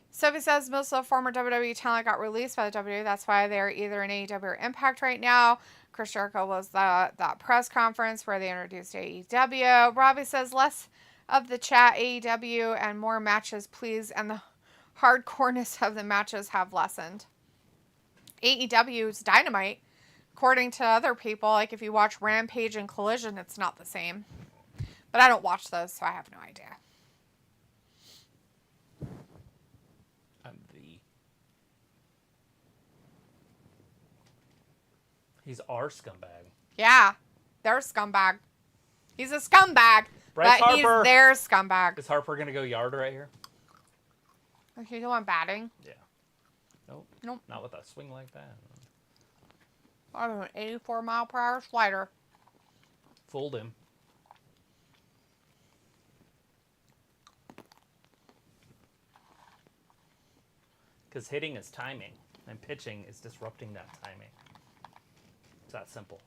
Sophie says most of the former WWE talent got released by the WWE. That's why they're either in AEW or Impact right now. Chris Jericho was that press conference where they introduced AEW. Robbie says less of the chat AEW and more matches, please. And the hardcoreness of the matches have lessened. AEW's Dynamite, according to other people, like if you watch Rampage and Collision, it's not the same. But I don't watch those, so I have no idea. He's our scumbag. Yeah, their scumbag. He's a scumbag, Bryce but Harper. He's their scumbag. Is Harper going to go yard right here? Is he going batting? Yeah. Nope. Not with a swing like that. I have an 84-mile-per-hour slider. Fooled him. Because hitting is timing, and pitching is disrupting that timing. It's that simple.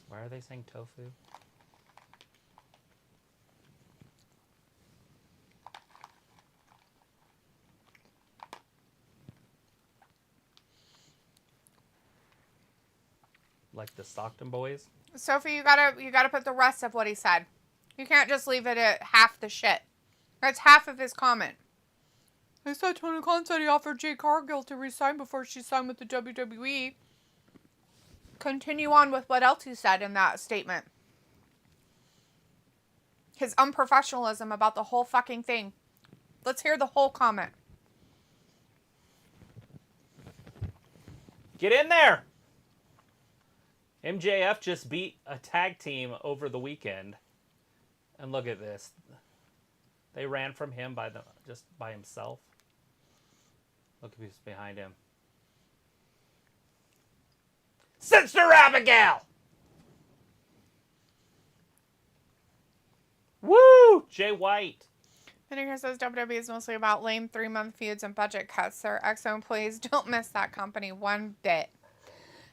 Why are they saying tofu? like the Stockton boys. Sophie, you gotta put the rest of what he said. You can't just leave it at half the shit. That's half of his comment. I said Tony Khan said he offered Jade Cargill to resign before she signed with the WWE. Continue on with what else he said in that statement. His unprofessionalism about the whole fucking thing. Let's hear the whole comment. Get in there! MJF just beat a tag team over the weekend. And look at this. They ran from him just by himself. Look who's behind him. Sister Abigail! Woo! Jay White. Vinegar says WWE is mostly about lame 3-month feuds and budget cuts. Their ex-employees don't miss that company one bit.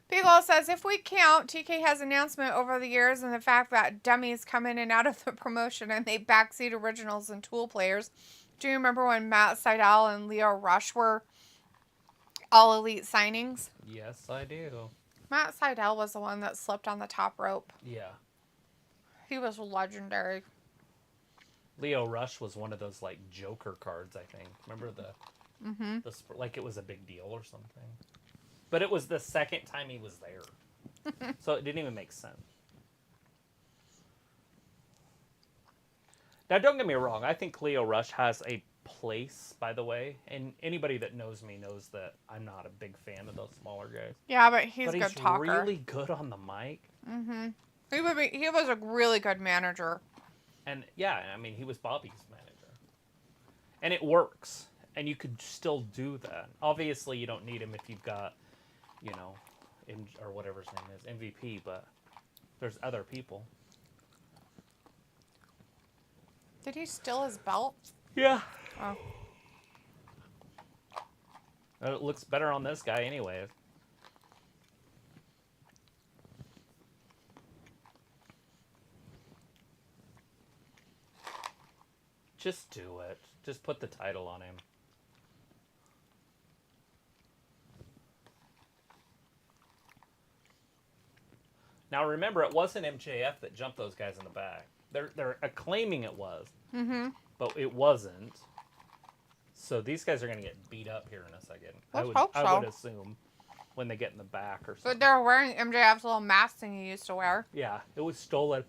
Piccolo says, if we count TK has announcement over the years and the fact that dummies come in and out of the promotion and they backseat originals and tool players. Do you remember when Matt Sydal and Leo Rush were all elite signings? Yes, I do. Matt Sydal was the one that slipped on the top rope. Yeah. He was legendary. Leo Rush was one of those, like, Joker cards, I think. Remember like it was a big deal or something. But it was the second time he was there. So it didn't even make sense. Now, don't get me wrong. I think Leo Rush has a place, by the way. And anybody that knows me knows that I'm not a big fan of those smaller guys. Yeah, but he's a good talker. But he's really good on the mic. Mm-hmm. He was a really good manager. And, yeah, I mean, he was Bobby's manager. And it works. And you could still do that. Obviously, you don't need him if you've got, you know, or whatever his name is, MVP, but there's other people. Did he steal his belt? Yeah. Oh. It looks better on this guy anyways. Just do it. Just put the title on him. Now remember, it wasn't MJF that jumped those guys in the back. They're claiming it was, but it wasn't. So these guys are going to get beat up here in a second. Let's hope so. I would assume when they get in the back or something. But they're wearing MJF's little mask thing he used to wear. Yeah, it was stolen.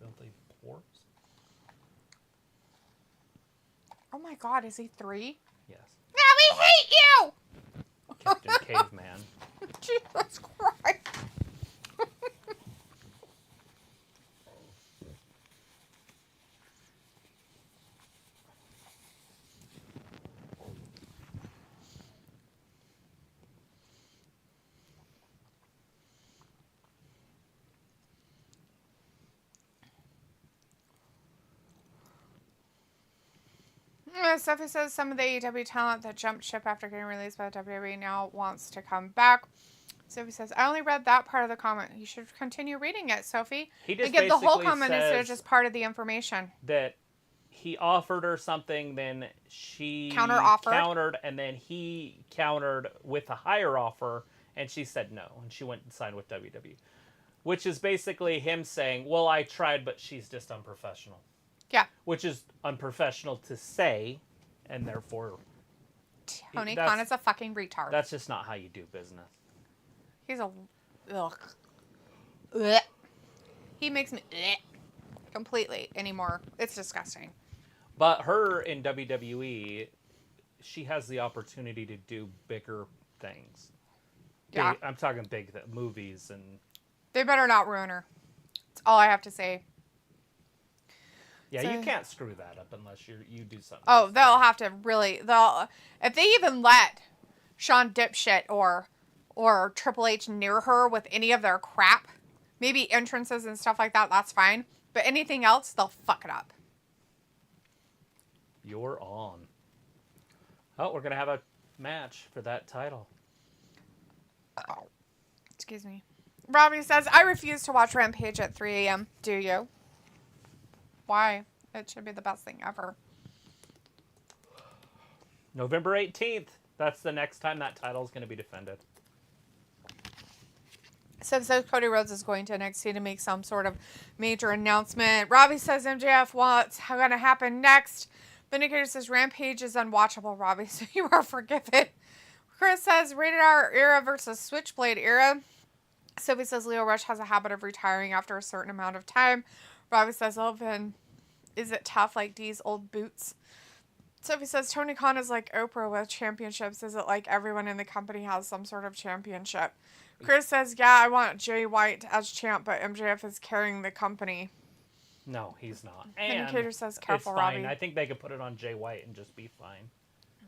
Filthy pores. Oh my God, is he 3? Yes. Now we hate you! Captain Caveman. Jesus Christ. Sophie says some of the AEW talent that jumped ship after getting released by the WWE now wants to come back. Sophie says, I only read that part of the comment. You should continue reading it, Sophie. He just get the whole basically comment instead of says just part of the information. That he offered her something, then she countered, and then he countered with a higher offer, and she said no, and she went and signed with WWE. Which is basically him saying, well, I tried, but she's just unprofessional. Yeah. Which is unprofessional to say, and therefore... Tony Khan is a fucking retard. That's just not how you do business. He's a... Ugh. Ugh. He makes me... Ugh. Completely anymore. It's disgusting. But her in WWE, she has the opportunity to do bigger things. Yeah. I'm talking big movies and... They better not ruin her. That's all I have to say. Yeah, So, you can't screw that up unless you do something. Oh, they'll have to really... If they even let Sean Dipshit or Triple H near her with any of their crap, maybe entrances and stuff like that, that's fine. But anything else, they'll fuck it up. You're on. Oh, we're going to have a match for that title. Oh. Excuse me. Robbie says, I refuse to watch Rampage at 3 a.m. Do you? Why? It should be the best thing ever. November 18th. That's the next time that title is going to be defended. So Cody Rhodes is going to NXT to make some sort of major announcement. Robbie says MJF what's going to happen next. Vindicator says Rampage is unwatchable, Robbie, so you are forgiven. Chris says Rated R era versus Switchblade era. Sophie says Leo Rush has a habit of retiring after a certain amount of time. Robbie says, oh, Vin, is it tough like these old boots? Sophie says Tony Khan is like Oprah with championships. Is it like everyone in the company has some sort of championship? Chris says, yeah, I want Jay White as champ, but MJF is carrying the company. No, he's not. Vindicator says, careful, it's fine. Robbie. I think they could put it on Jay White and just be fine.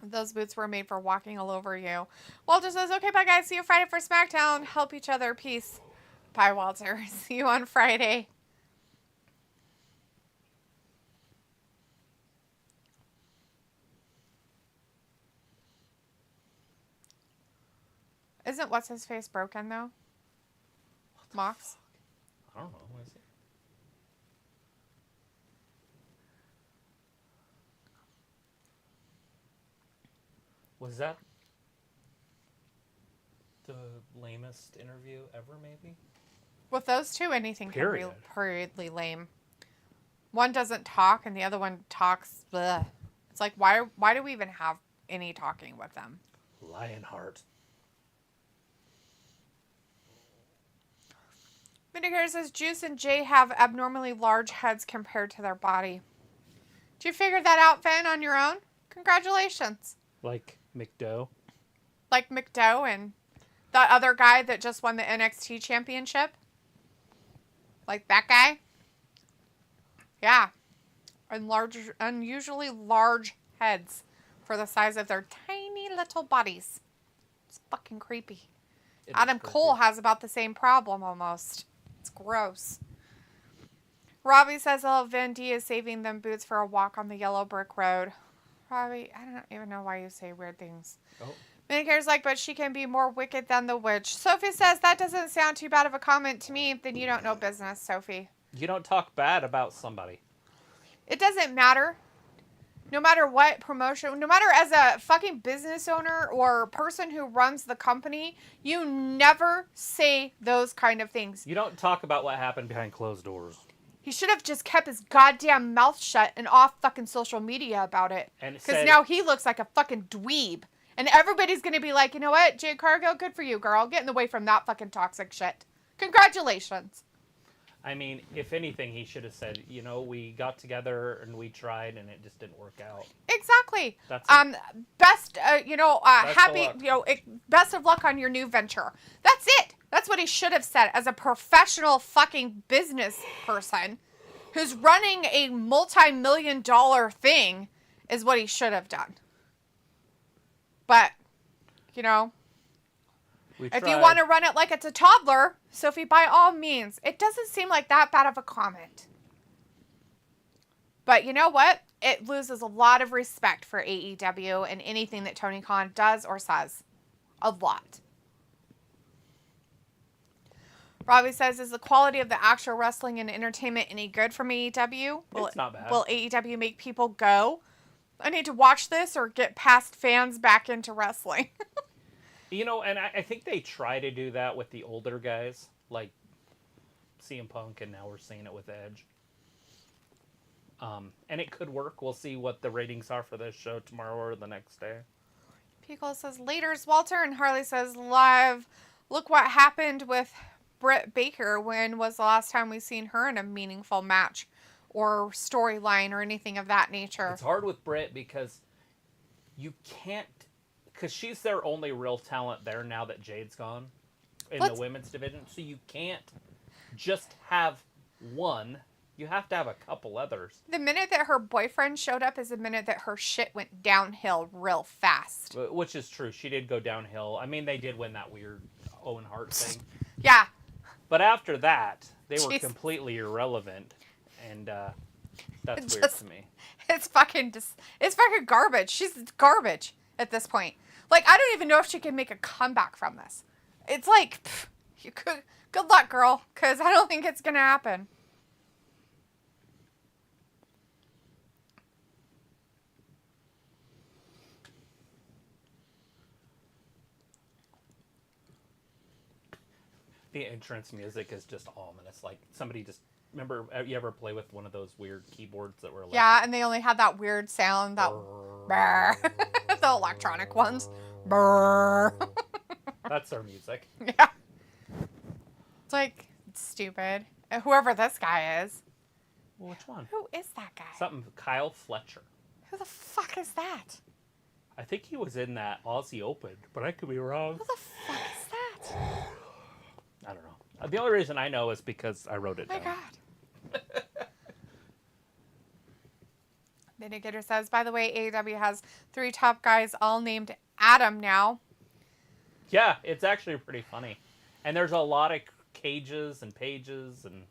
Those boots were made for walking all over you. Walter says, okay, bye, guys. See you Friday for SmackDown. Help each other. Peace. Bye, Walter. See you on Friday. Isn't what's-his-face broken, though? Mox? I don't know. What is it? Was that the lamest interview ever, maybe? With those two, anything can be Period. hurriedly lame. One doesn't talk, and the other one talks. Bleh. It's like, why do we even have any talking with them? Lionheart. Vindicator says Juice and Jay have abnormally large heads compared to their body. Did you figure that out, Finn, on your own? Congratulations. Like McDowell. Like McDowell and that other guy that just won the NXT championship? Like that guy? Yeah. And unusually large heads for the size of their tiny little bodies. It's fucking creepy. Adam Cole has about the same problem almost. It's gross. Robbie says, oh, Vin D is saving them boots for a walk on the yellow brick road. Robbie, I don't even know why you say weird things. Oh. Vindicator's like, but she can be more wicked than the witch. Sophie says, that doesn't sound too bad of a comment to me. Then you don't know business, Sophie. You don't talk bad about somebody. It doesn't matter. No matter what promotion, no matter as a fucking business owner or person who runs the company, you never say those kind of things. You don't talk about what happened behind closed doors. He should have just kept his goddamn mouth shut and off fucking social media about it. Because now he looks like a fucking dweeb. And everybody's going to be like, you know what, Jade Cargill, good for you, girl. Getting away from that fucking toxic shit. Congratulations. I mean, if anything, he should have said, you know, we got together and we tried and it just didn't work out. Exactly. That's best, happy, luck. Best of luck on your new venture. That's it. That's what he should have said as a professional fucking business person who's running a multi-million-dollar thing is what he should have done. But, if you want to run it like it's a toddler, Sophie, by all means, it doesn't seem like that bad of a comment. But you know what? It loses a lot of respect for AEW and anything that Tony Khan does or says. A lot. Robbie says, is the quality of the actual wrestling and entertainment any good from AEW? It's not bad. Will AEW make people go, I need to watch this, or get past fans back into wrestling? And I think they try to do that with the older guys, like CM Punk, and now we're seeing it with Edge. And it could work. We'll see what the ratings are for this show tomorrow or the next day. Pico says, laters, Walter, and Harley says, live. Look what happened with Britt Baker. When was the last time we seen her in a meaningful match or storyline or anything of that nature? It's hard with Britt because you can't, because she's their only real talent there now that Jade's gone in the women's division. So you can't just have one. You have to have a couple others. The minute that her boyfriend showed up is the minute that her shit went downhill real fast. Which is true. She did go downhill. I mean, they did win that weird Owen Hart thing. Yeah. But after that, they were completely irrelevant. And that's weird to me. It's fucking garbage. She's garbage at this point. Like, I don't even know if she can make a comeback from this. It's like, good luck, girl, because I don't think it's going to happen. The entrance music is just ominous. Like somebody just remember. You ever play with one of those weird keyboards that were electric? Yeah, and they only had that weird sound, that brr, the electronic ones. Brr. That's their music. Yeah. It's like stupid. Whoever this guy is. Well, which one? Who is that guy? Something Kyle Fletcher. Who the fuck is that? I think he was in that Aussie Open, but I could be wrong. Who the fuck is that? I don't know. The only reason I know is because I wrote it down. Oh my god. Vindicator says, by the way, AEW has 3 top guys all named Adam now. Yeah, it's actually pretty funny. And there's a lot of cages and pages and...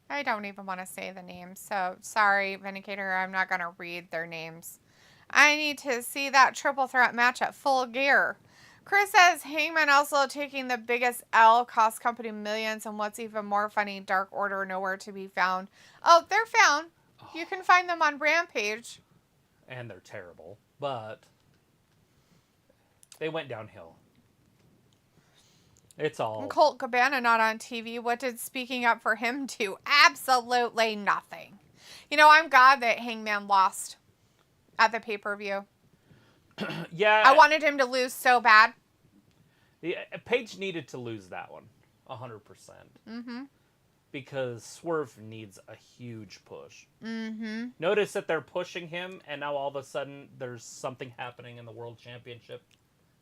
I don't even want to say the names, so sorry, Vindicator, I'm not going to read their names. I need to see that triple threat match at Full Gear. Chris says, Hangman also taking the biggest L, cost company millions, and what's even more funny, Dark Order nowhere to be found. Oh, they're found. You can find them on Rampage. And they're terrible, but they went downhill. It's all... And Colt Cabana not on TV. What did speaking up for him do? Absolutely nothing. You know, I'm glad that Hangman lost at the pay-per-view. Yeah. I wanted him to lose so bad. Paige needed to lose that one. 100%. Mm-hmm. Because Swerve needs a huge push. Mm-hmm. Notice that they're pushing him, and now all of a sudden there's something happening in the World Championship.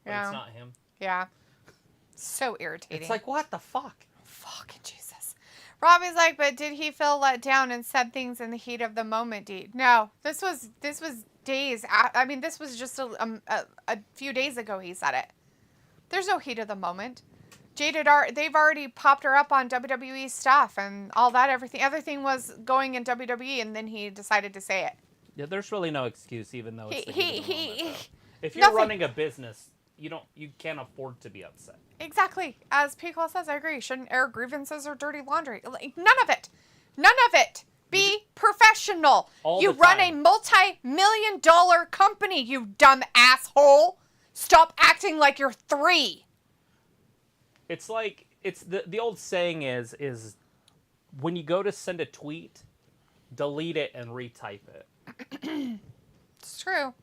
But Yeah. it's not him. Yeah. So irritating. It's like, what the fuck? Fucking Jesus. Robbie's like, but did he feel let down and said things in the heat of the moment, Dee? No. This was days. I mean, this was just a few days ago he said it. There's no heat of the moment. They've already popped her up on WWE stuff and all that, everything was going in WWE, and then he decided to say it. Yeah, there's really no excuse, even though it's the heat of the moment, though. If you're nothing. running a business, you can't afford to be upset. Exactly. As Pico says, I agree. Shouldn't air grievances or dirty laundry. Like, none of it. None of it. Be professional. You run a multi-million-dollar company, you dumb asshole. Stop acting like you're 3. It's like, it's the old saying is when you go to send a tweet, delete it and retype it. It's true.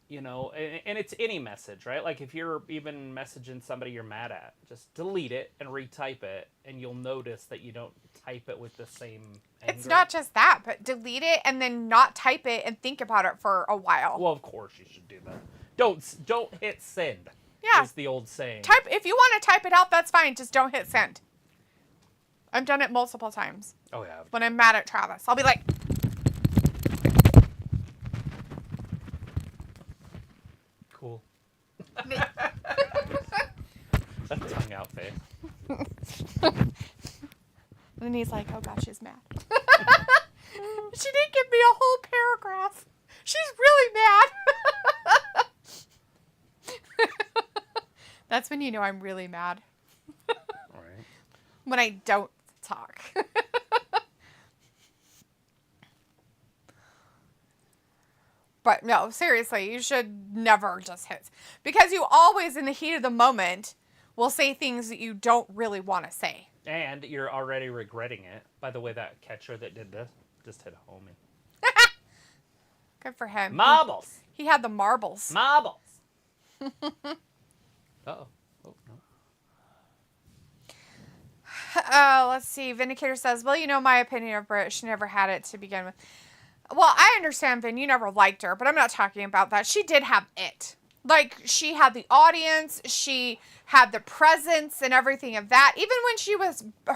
You know, and it's any message, right? Like if you're even messaging somebody you're mad at, just delete it and retype it, and you'll notice that you don't type it with the same anger. It's not just that, but delete it and then not type it and think about it for a while. Well, of course you should do that. Don't hit send. Yeah. Is the old saying. If you want to type it out, that's fine. Just don't hit send. I've done it multiple times. Oh yeah. When I'm mad at Travis, I'll be like, cool. That's tongue out face. and then he's like, oh gosh, she's mad. She didn't give me a whole paragraph. She's really mad. That's when you know I'm really mad. All right. When I don't talk. But no, seriously, you should never just hit. Because you always, in the heat of the moment, will say things that you don't really want to say. And you're already regretting it. By the way, that catcher that did this just hit home. Good for him. Marbles. He had the marbles. Marbles. Uh-oh. Oh, no. Let's see. Vindicator says, well, you know my opinion of Britt. She never had it to begin with. Well, I understand, Vin. You never liked her, but I'm not talking about that. She did have it. Like, she had the audience. She had the presence and everything of that. Even when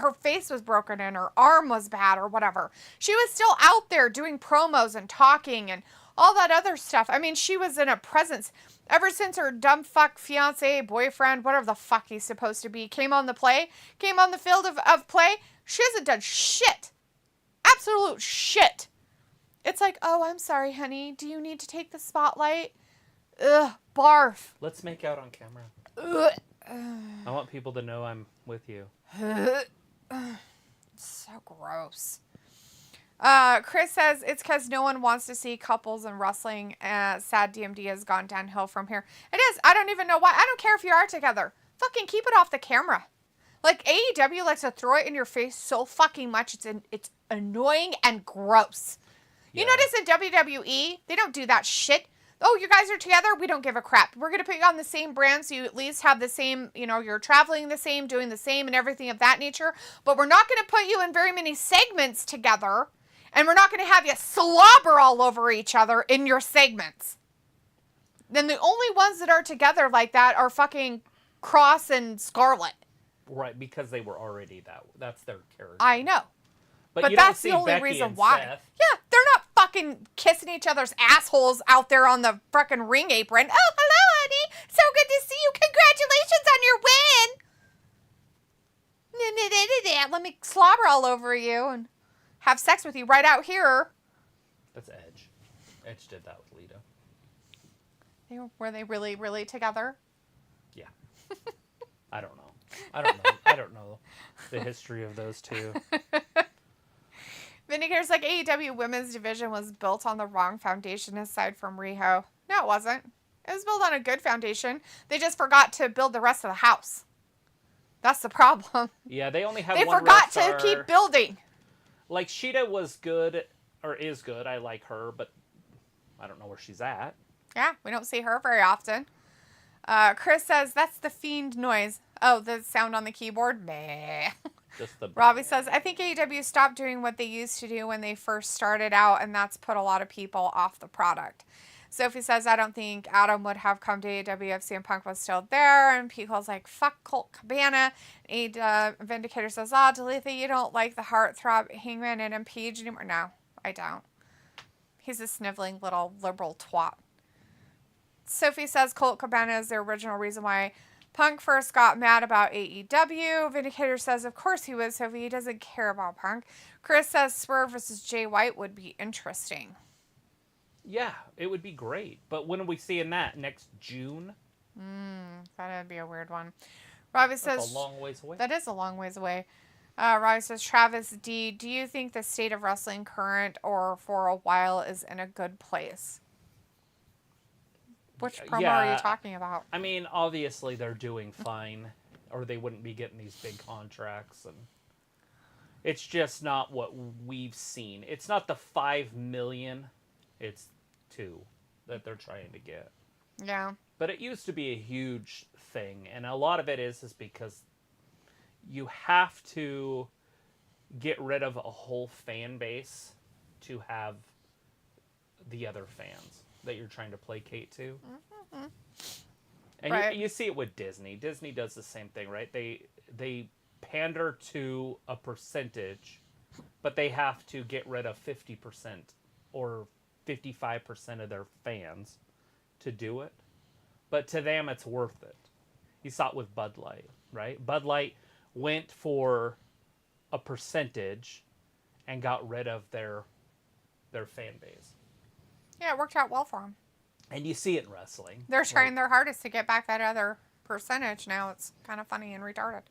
her face was broken and her arm was bad or whatever, she was still out there doing promos and talking and all that other stuff. I mean, she was in a presence. Ever since her dumb fuck fiance, boyfriend, whatever the fuck he's supposed to be, came on the field of play, she hasn't done shit. Absolute shit. It's like, oh, I'm sorry, honey. Do you need to take the spotlight? Ugh, barf. Let's make out on camera. Ugh. I want people to know I'm with you. So gross. Chris says it's because no one wants to see couples in wrestling. Sad DMD has gone downhill from here. It is. I don't even know why. I don't care if you are together. Fucking keep it off the camera. Like, AEW likes to throw it in your face so fucking much. It's annoying and gross. You Yeah. notice in WWE, they don't do that shit. Oh, you guys are together? We don't give a crap. We're going to put you on the same brand so you at least have the same, you're traveling the same, doing the same, and everything of that nature. But we're not going to put you in very many segments together. And we're not going to have you slobber all over each other in your segments. Then the only ones that are together like that are fucking Cross and Scarlett. Right, because they were already that's their character. I know. But you that's don't see the only Becky reason and why. Seth. Yeah, they're not fucking kissing each other's assholes out there on the fucking ring apron. Oh, hello, honey. So good to see you. Congratulations on your win. Let me slobber all over you and have sex with you right out here. That's Edge. Edge did that with Lita. Were they really, really together? Yeah. I don't know. I don't know the history of those two. Vindicator's like, AEW women's division was built on the wrong foundation aside from Riho. No, it wasn't. It was built on a good foundation. They just forgot to build the rest of the house. That's the problem. Yeah, they only have They one forgot star. to keep building. Like, Sheeta was good, or is good. I like her, but I don't know where she's at. Yeah, we don't see her very often. Chris says, that's the Fiend noise. Oh, the sound on the keyboard? Meh. Just the Robbie says, I think AEW stopped doing what they used to do when they first started out, and that's put a lot of people off the product. Sophie says, I don't think Adam would have come to AEW if CM Punk was still there. And Pico's like, fuck Colt Cabana. Vindicator says, Delitha, you don't like the heartthrob Hangman and Page anymore? No, I don't. He's a sniveling little liberal twat. Sophie says Colt Cabana is the original reason why Punk first got mad about AEW. Vindicator says, of course he was, Sophie. He doesn't care about Punk. Chris says Swerve versus Jay White would be interesting. Yeah, it would be great. But when are we seeing that? Next June? That would be a weird one. Robbie says... That's a long ways away. That is a long ways away. Robbie says, Travis D, do you think the state of wrestling current or for a while is in a good place? Which promo are you talking about? I mean, obviously they're doing fine, or they wouldn't be getting these big contracts, and it's just not what we've seen. It's not the 5 million, it's 2 that they're trying to get. Yeah. But it used to be a huge thing, and a lot of it is because you have to get rid of a whole fan base to have the other fans that you're trying to placate to. Mm-hmm. And right. you see it with Disney. Disney does the same thing, right? They pander to a percentage, but they have to get rid of 50% or 55% of their fans to do it. But to them, it's worth it. You saw it with Bud Light, right? Bud Light went for a percentage and got rid of their fan base. Yeah, it worked out well for them. And you see it in wrestling. They're trying their hardest to get back that other percentage now. It's kind of funny and retarded.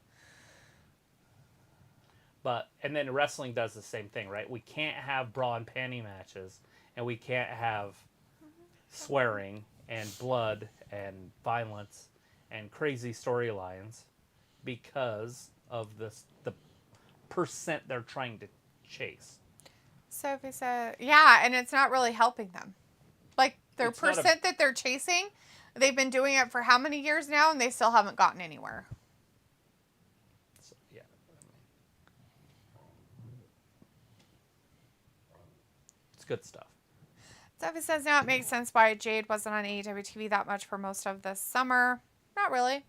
And then wrestling does the same thing, right? We can't have bra and panty matches, and we can't have swearing and blood and violence and crazy storylines because of the percent they're trying to chase. Sophie said, yeah, and it's not really helping them. Like, their percent that they're chasing, they've been doing it for how many years now, and they still haven't gotten anywhere. So, yeah. It's good stuff. Sophie says, now it makes sense why Jade wasn't on AEW TV that much for most of this summer. Not really.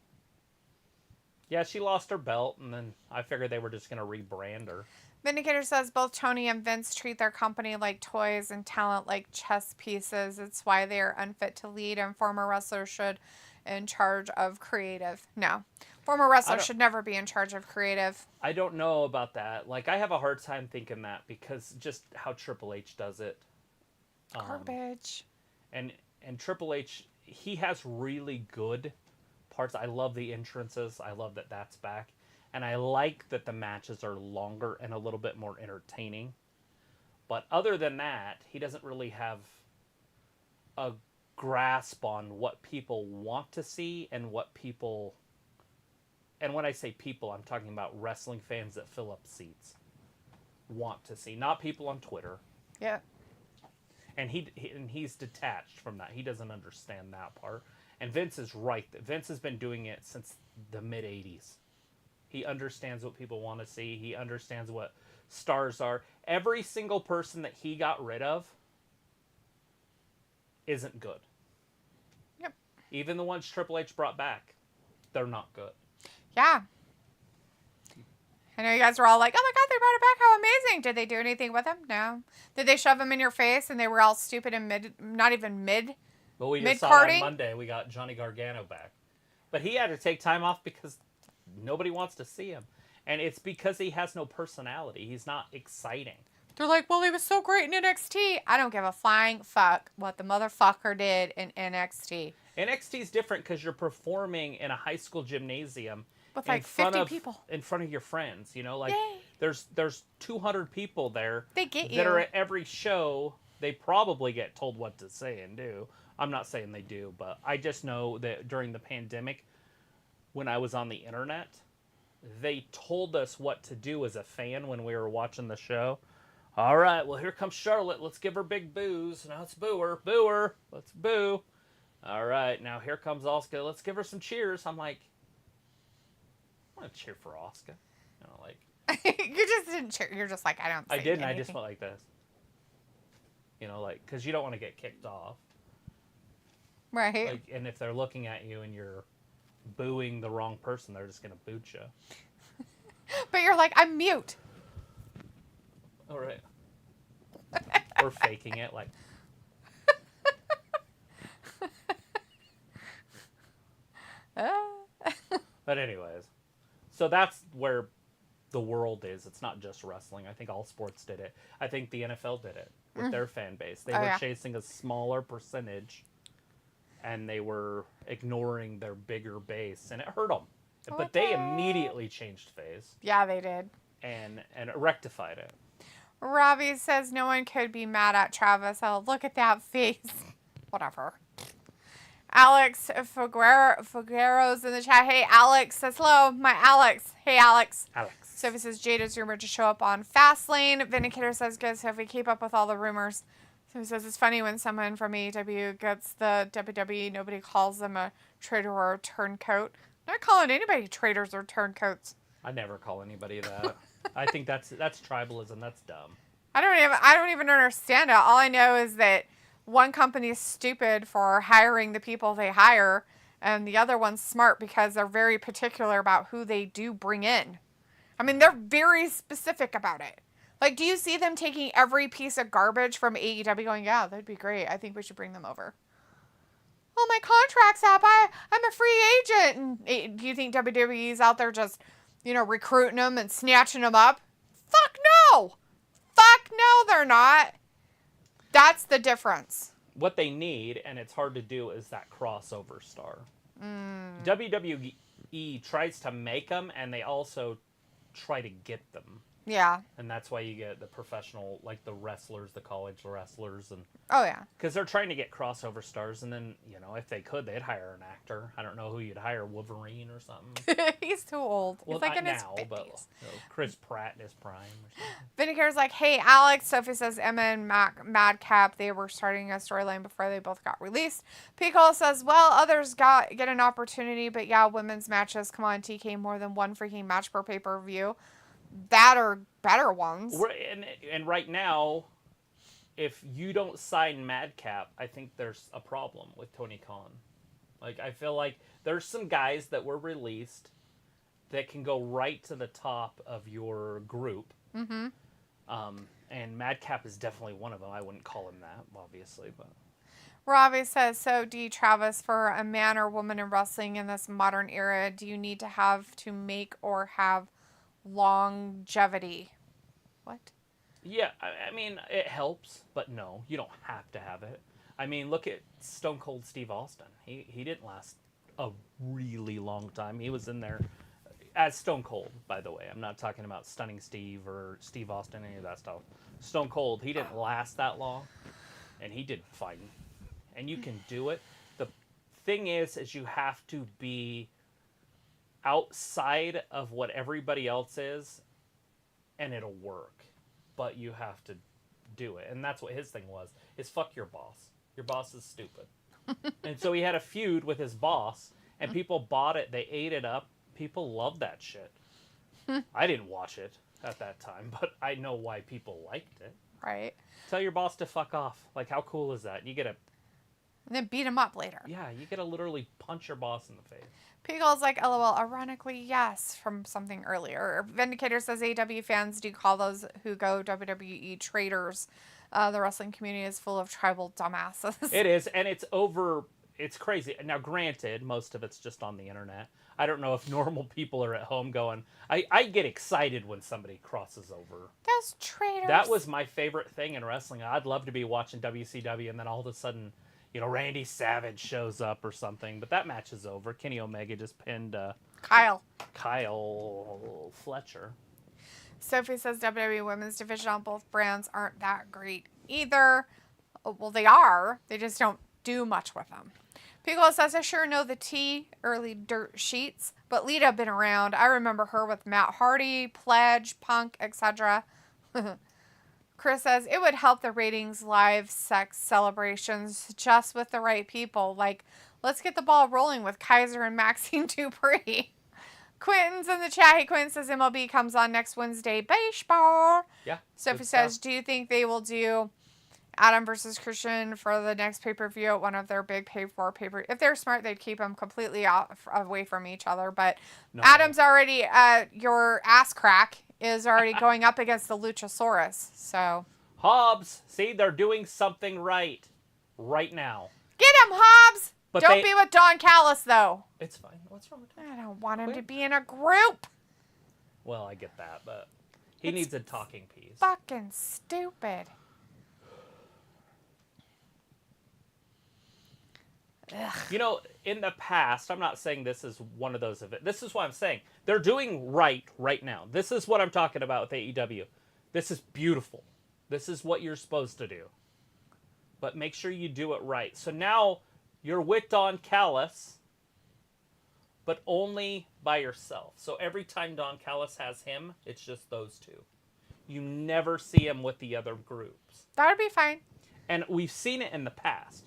Yeah, she lost her belt, and then I figured they were just going to rebrand her. Vindicator says both Tony and Vince treat their company like toys and talent like chess pieces. It's why they are unfit to lead, and former wrestlers should in charge of creative. No. Former wrestlers should never be in charge of creative. I don't know about that. Like, I have a hard time thinking that because just how Triple H does it. Garbage. And Triple H, he has really good parts. I love the entrances. I love that that's back. And I like that the matches are longer and a little bit more entertaining. But other than that, he doesn't really have a grasp on what people want to see and what people and when I say people, I'm talking about wrestling fans that fill up seats, want to see, not people on Twitter. Yeah. And he's detached from that. He doesn't understand that part. And Vince is right. Vince has been doing it since the mid-'80s. He understands what people want to see. He understands what stars are. Every single person that he got rid of isn't good. Yep. Even the ones Triple H brought back, they're not good. Yeah. I know you guys were all like, oh my God, they brought it back. How amazing. Did they do anything with him? No. Did they shove him in your face and they were all stupid and not even mid? But we just saw on Monday, we got Johnny Gargano back. But he had to take time off because nobody wants to see him. And it's because he has no personality. He's not exciting. They're like, well, he was so great in NXT. I don't give a flying fuck what the motherfucker did in NXT. NXT's different because you're performing in a high school gymnasium with like 50 people in front of your friends. You know, like Yay. there's 200 people there. They get you. That are at every show. They probably get told what to say and do. I'm not saying they do, but I just know that during the pandemic, when I was on the internet, they told us what to do as a fan when we were watching the show. All right, well, here comes Charlotte. Let's give her big boos. Now let's boo her. Boo her. Let's boo. All right, now here comes Asuka. Let's give her some cheers. I'm like, I want to cheer for Asuka. You know, like. You just didn't cheer. You're just like, I don't say anything. I just went like this. You know, like, because you don't want to get kicked off. Right. Like, and if they're looking at you and you're booing the wrong person, they're just going to boot you. But you're like, I'm mute. All right. Or faking it, like. But anyways, so that's where the world is. It's not just wrestling. I think all sports did it. I think the NFL did it with their fan base. They were chasing a smaller percentage, and they were ignoring their bigger base, and it hurt them. But they immediately changed phase. Yeah, they did. And rectified it. Robbie says no one could be mad at Travis. Oh, look at that face. Whatever. Alex Figuero's in the chat. Hey, Alex says hello. My Alex. Hey, Alex. Sophie says Jade is rumored to show up on Fastlane. Vindicator says good, Sophie. Keep up with all the rumors. Sophie says it's funny when someone from AEW gets the WWE, nobody calls them a traitor or a turncoat. I'm not calling anybody traitors or turncoats. I never call anybody that. I think that's tribalism. That's dumb. I don't even understand it. All I know is that one company is stupid for hiring the people they hire, and the other one's smart because they're very particular about who they do bring in. I mean, they're very specific about it. Like, do you see them taking every piece of garbage from AEW going, yeah, that'd be great. I think we should bring them over. Oh, my contract's up. I'm a free agent. And do you think WWE's out there just, recruiting them and snatching them up? Fuck no. Fuck no, they're not. That's the difference. What they need, and it's hard to do, is that crossover star. WWE tries to make them, and they also try to get them. Yeah. And that's why you get the professional, like the wrestlers, the college wrestlers. And oh, yeah. Because they're trying to get crossover stars, and then, if they could, they'd hire an actor. I don't know who you'd hire, Wolverine or something. He's too old. Well, he's like not in his now, 50s. but Chris Pratt in his prime or something. Vindicator's like, hey, Alex. Sophie says Emma and Madcap, they were starting a storyline before they both got released. Pico says, well, others get an opportunity, but yeah, women's matches. Come on, TK, more than one freaking match per pay-per-view. That are better ones. And right now, if you don't sign Madcap, I think there's a problem with Tony Khan. Like, I feel like there's some guys that were released that can go right to the top of your group. Mm-hmm. And Madcap is definitely one of them. I wouldn't call him that, obviously, but... Robbie says, so D. Travis, for a man or woman in wrestling in this modern era, do you need to have to make or have longevity? What? Yeah, I mean, it helps, but no, you don't have to have it. I mean, look at Stone Cold Steve Austin. He didn't last a really long time. He was in there as Stone Cold, by the way. I'm not talking about Stunning Steve or Steve Austin, any of that stuff. Stone Cold, he didn't last that long, and he did fine. And you can do it. The thing is you have to be outside of what everybody else is, and it'll work. But you have to do it. And that's what his thing was, is fuck your boss. Your boss is stupid. And so he had a feud with his boss, and people bought it. They ate it up. People loved that shit. I didn't watch it at that time, but I know why people liked it. Right. Tell your boss to fuck off. Like, how cool is that? You get a... And then beat him up later. Yeah, you get to literally punch your boss in the face. Pickle's like, LOL, ironically, yes, from something earlier. Vindicator says AEW fans do call those who go WWE traitors. The wrestling community is full of tribal dumbasses. It is, and it's over... It's crazy. Now, granted, most of it's just on the internet. I don't know if normal people are at home going... I get excited when somebody crosses over. Those traitors. That was my favorite thing in wrestling. I'd love to be watching WCW, and then all of a sudden... You know, Randy Savage shows up or something, but that match is over. Kenny Omega just pinned Kyle Fletcher. Sophie says WWE Women's Division on both brands aren't that great either. Well, they are. They just don't do much with them. Piccolo says, I sure know the T, early dirt sheets, but Lita been around. I remember her with Matt Hardy, Pledge, Punk, etc. Chris says, it would help the ratings live sex celebrations just with the right people. Like, let's get the ball rolling with Kaiser and Maxine Dupree. Quentin's in the chat. Hey, Quentin says MLB comes on next Wednesday. Baseball. Yeah. Sophie says, do you think they will do Adam versus Christian for the next pay-per-view at one of their big pay-for pay-per-view? If they're smart, they'd keep them completely away from each other. But no. Adam's already, your ass crack is already going up against the Luchasaurus, so... Hobbs, see, they're doing something right now. Get him, Hobbs! But Don't be with Don Callis, though. It's fine. What's wrong with that? I don't want him to be in a group. Well, I get that, but he needs a talking piece. Fucking stupid. Ugh. You know, in the past, I'm not saying this is one of those events. This is what I'm saying. They're doing right now. This is what I'm talking about with AEW. This is beautiful. This is what you're supposed to do. But make sure you do it right. So now you're with Don Callis, but only by yourself. So every time Don Callis has him, it's just those two. You never see him with the other groups. That would be fine. And we've seen it in the past.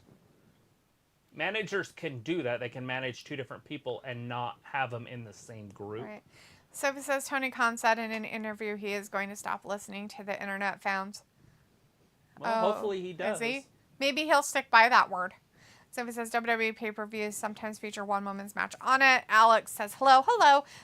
Managers can do that. They can manage two different people and not have them in the same group. Right. Sophie says Tony Khan said in an interview he is going to stop listening to the internet fans. Well, hopefully he does. Is he? Maybe he'll stick by that word. Sophie says WWE pay-per-views sometimes feature one woman's match on it. Alex says hello.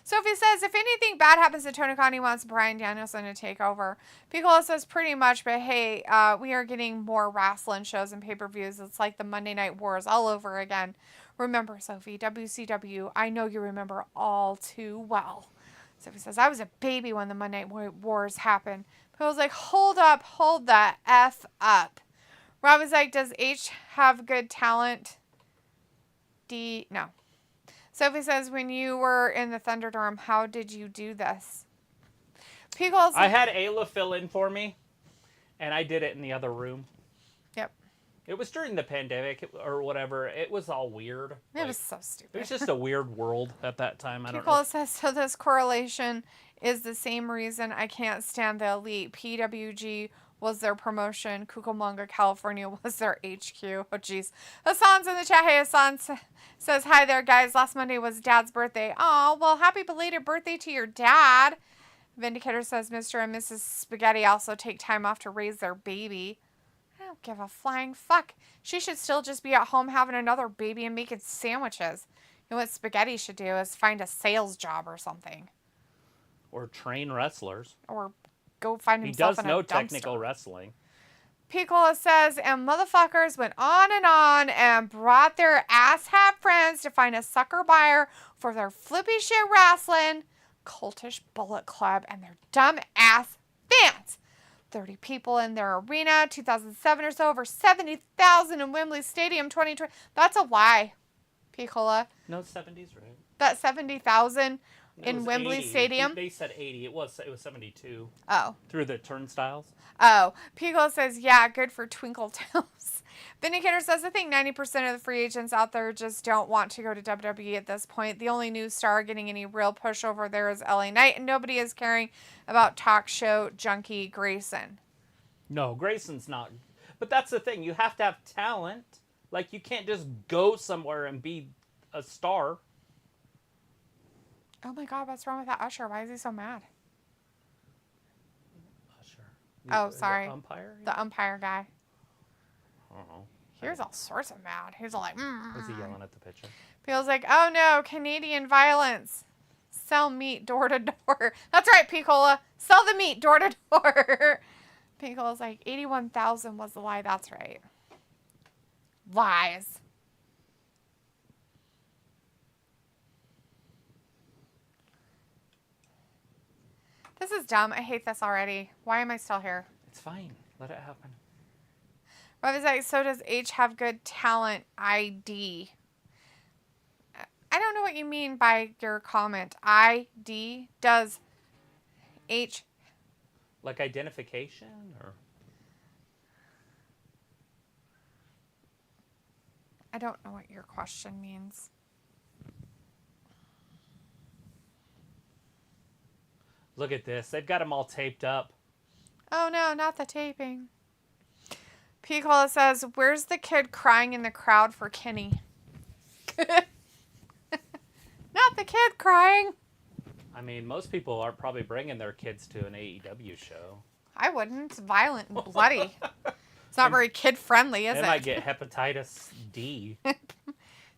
Sophie says if anything bad happens to Tony Khan, he wants Bryan Danielson to take over. Piccolo says pretty much, but hey, we are getting more wrestling shows and pay-per-views. It's like the Monday Night Wars all over again. Remember, Sophie, WCW, I know you remember all too well. Sophie says, I was a baby when the Monday Night Wars happened. Piccolo's like, hold the F up. Rob is like, does H have good talent? D, no. Sophie says, when you were in the Thunderdome, how did you do this? Pickles. I had Ayla fill in for me, and I did it in the other room. Yep. It was during the pandemic or whatever. It was all weird. It was so stupid. It was just a weird world at that time. I don't know. Pickles says, so this correlation is the same reason I can't stand the Elite. PWG was their promotion. Cucamonga, California was their HQ. Oh, jeez. Hassan's in the chat. Hey, Hassan says, hi there, guys. Last Monday was Dad's birthday. Oh, well, happy belated birthday to your dad. Vindicator says, Mr. and Mrs. Spaghetti also take time off to raise their baby. I don't give a flying fuck. She should still just be at home having another baby and making sandwiches. You know what Spaghetti should do is find a sales job or something. Or train wrestlers. Or go find himself in a dumpster. He does know technical wrestling. Piccola says, and motherfuckers went on and brought their asshat friends to find a sucker buyer for their flippy shit wrestling, cultish Bullet Club, and their dumb ass fans. 30 people in their arena, 2007 or so, over 70,000 in Wembley Stadium, 2020. That's a lie, Piccola. No, 70's right. That 70,000 in Wembley 80. Stadium? They said 80. It was 72. Oh. Through the turnstiles. Oh. Piccola says, yeah, good for Twinkle Toes. Vindicator says, I think 90% of the free agents out there just don't want to go to WWE at this point. The only new star getting any real push over there is LA Knight, and nobody is caring about talk show junkie Grayson. No, Grayson's not. But that's the thing. You have to have talent. Like, you can't just go somewhere and be a star. Oh my God, what's wrong with that Usher? Why is he so mad? Usher. Oh, sorry. The umpire? The umpire guy. I don't know. He was all sorts of mad. He was all like, Was he yelling at the pitcher? Feels like, oh no, Canadian violence. Sell meat door to door. That's right, Piccola. Sell the meat door to door. Piccola's like, 81,000 was the lie. That's right. Lies. This is dumb. I hate this already. Why am I still here? It's fine. Let it happen. Rob is like, so does H have good talent ID? I don't know what you mean by your comment. ID? Does H... Like identification? Or I don't know what your question means. Look at this. They've got them all taped up. Oh no, not the taping. Piccola says, where's the kid crying in the crowd for Kenny? Not the kid crying. I mean, most people are probably bringing their kids to an AEW show. I wouldn't. It's violent and bloody. It's not very kid-friendly, is They it? might get hepatitis D.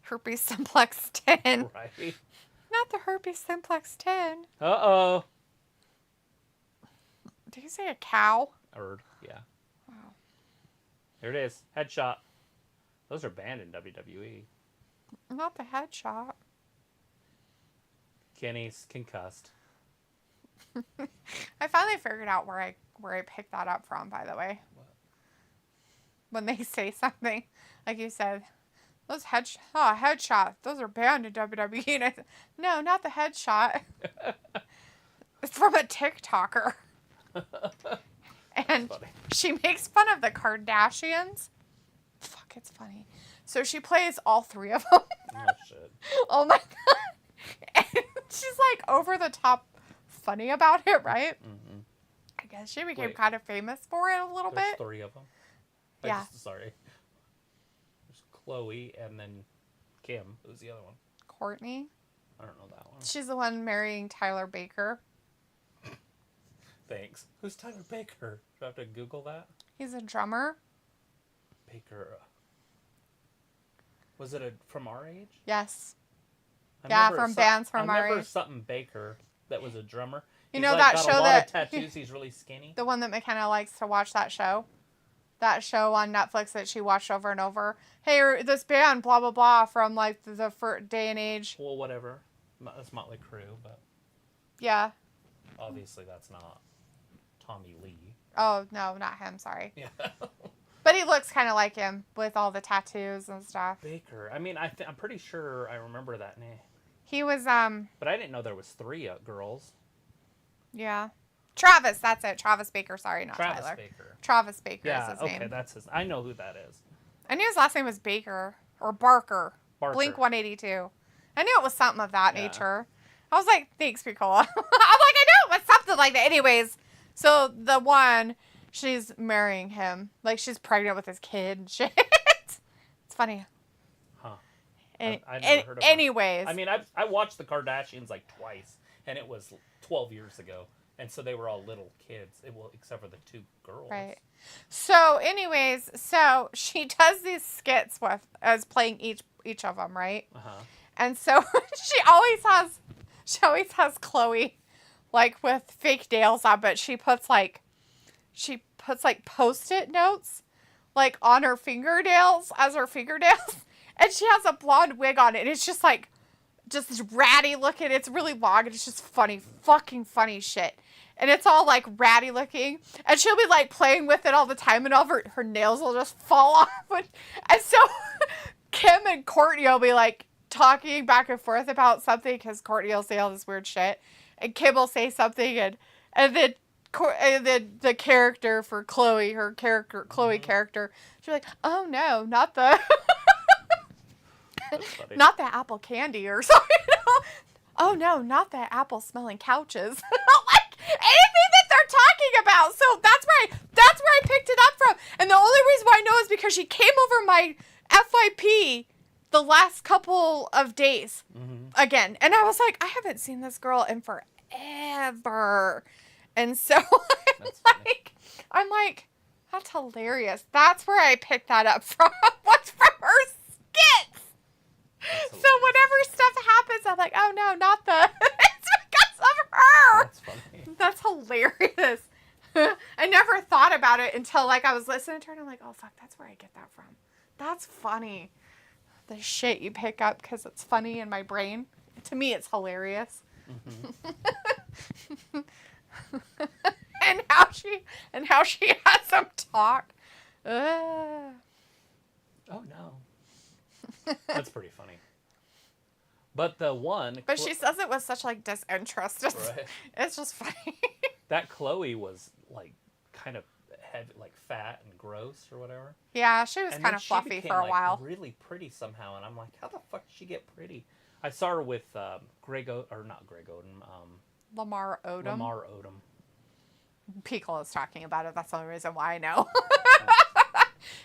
Herpes simplex 10. Right? Not the herpes simplex 10. Uh-oh. Did you say a cow? Yeah. Wow. There it is. Headshot. Those are banned in WWE. Not the headshot. Kenny's concussed. I finally figured out where I picked that up from, by the way. What? When they say something, like you said, those headshot, those are banned in WWE. And I said, no, not the headshot. It's from a TikToker. And she makes fun of the Kardashians. Fuck, it's funny. So she plays all three of them. Oh, shit. Oh my God. And she's like over the top funny about it, right? Mm-hmm. I guess she became kind of famous for it a little There's bit. 3 of them. Yeah. Sorry. There's Chloe and then Kim. Who's the other one? Courtney. I don't know that one. She's the one marrying Tyler Baker. Thanks. Who's Tyler Baker? Do I have to Google that? He's a drummer. Baker. Was it from our age? Yes. I Yeah, remember from bands from I our remember age. something Baker that was a drummer. You He's know like that got show a lot that of tattoos. He's really skinny. The one that McKenna likes to watch, that show. That show on Netflix that she watched over and over. Hey, this band, blah, blah, blah, from like the day and age. Well, whatever. That's Motley Crue, but Yeah. obviously that's not Tommy Lee. Oh, no, not him. Sorry. Yeah. But he looks kind of like him with all the tattoos and stuff. Baker. I mean, I'm pretty sure I remember that name. He was, But I didn't know there was 3 girls. yeah. Travis, that's it. Travis Baker. Sorry, not Travis Tyler. Baker. Travis Baker Yeah, is his name. okay, that's his. I know who that is. I knew his last name was Baker or Barker. Barker. Blink 182. I knew it was something of that Yeah. nature. I was like, thanks, Piccola. I'm like, I knew it was something like that. Anyways, so the one, she's marrying him. Like, she's pregnant with his kid and shit. It's funny. Huh. And, I've never heard of her. anyways. I mean, I watched the Kardashians like twice, and it was 12 years ago. And so they were all little kids, except for the 2 girls. Right. So, anyways, so she does these skits as playing each of them, right? Uh-huh. And so she always has Chloe like with fake nails on, but she puts like Post-it notes like on her fingernails as her fingernails, and she has a blonde wig on it, and it's just like just ratty looking. It's really long, and it's just fucking funny shit. And it's all like ratty looking, and she'll be like playing with it all the time, and all of her nails will just fall off. And so Kim and Courtney will be like talking back and forth about something, because Courtney will say all this weird shit, and Kim will say something, and then the character for Chloe, Chloe character, she's like, oh no, not the not the apple candy or something. Oh no, not the apple smelling couches. Like anything that they're talking about. So that's where I picked it up from. And the only reason why I know is because she came over my FYP the last couple of days again. And I was like, I haven't seen this girl in forever. And so I'm like, that's hilarious. That's where I picked that up from. What's from her skits? So whenever stuff happens, I'm like, oh no, not the. It's because of her. That's funny. That's hilarious. I never thought about it until like I was listening to her and I'm like, oh fuck, that's where I get that from. That's funny. The shit you pick up because it's funny in my brain. To me, it's hilarious. and how she has them talk. Oh no. That's pretty funny. But the one. But she says it with such like disinterest. Right. It's just funny. That Chloe was like kind of heavy, like fat and gross or whatever. Yeah, she was And kind then of she fluffy became, for a like, while. really pretty somehow, and I'm like, how the fuck did she get pretty? I saw her with not Greg Odom. Lamar Odom. Lamar Odom. Piccolo's talking about it. That's the only reason why I know.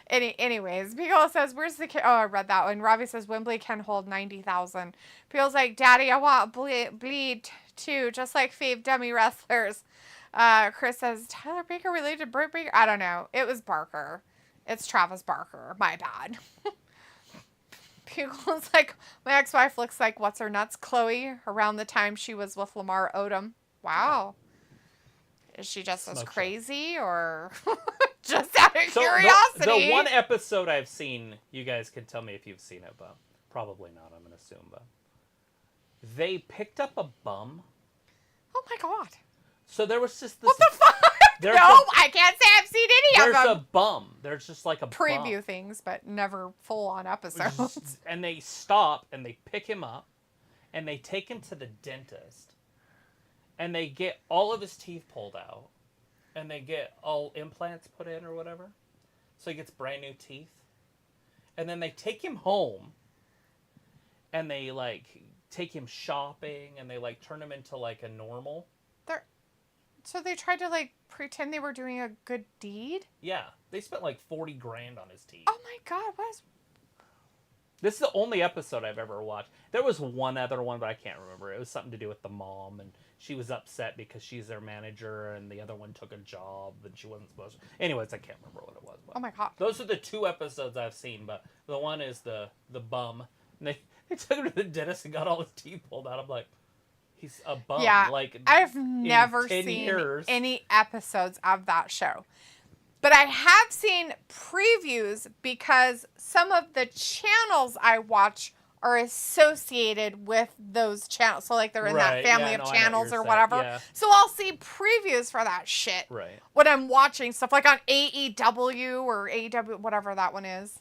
Anyways, Piccolo says, where's the kid? Oh, I read that one. Robbie says, Wembley can hold 90,000. Piccolo's like, Daddy, I want bleed too, just like fave dummy wrestlers. Chris says, Tyler Baker related to Britt Baker? I don't know. It was Barker. It's Travis Barker. My bad. Piccolo's like, my ex-wife looks like what's her nuts, Chloe, around the time she was with Lamar Odom. Wow. Is she just as crazy or just out of curiosity? The one episode I've seen, you guys can tell me if you've seen it, but probably not, I'm going to assume, but they picked up a bum. Oh my God. So there was just this. What the fuck? I can't say I've seen any of them. There's a bum. There's just like a preview bum. things, but never full on episodes. And they stop and they pick him up and they take him to the dentist and they get all of his teeth pulled out and they get all implants put in or whatever. So he gets brand new teeth. And then they take him home and they like take him shopping and they like turn him into like a normal. So they tried to like pretend they were doing a good deed? Yeah. They spent like $40,000 on his teeth. Oh my God, This is the only episode I've ever watched. There was one other one, but I can't remember. It was something to do with the mom, and she was upset because she's their manager, and the other one took a job that she wasn't supposed to. Anyways, I can't remember what it was. Oh my God. Those are the two episodes I've seen, but the one is the bum. And they took him to the dentist and got all his teeth pulled out. I'm like, he's a bum. Yeah, like, I've never seen any episodes of that show. But I have seen previews because some of the channels I watch are associated with those channels. So, like, they're in that family of channels or whatever. Yeah. So, I'll see previews for that shit. Right. When I'm watching stuff like on AEW or AEW, whatever that one is.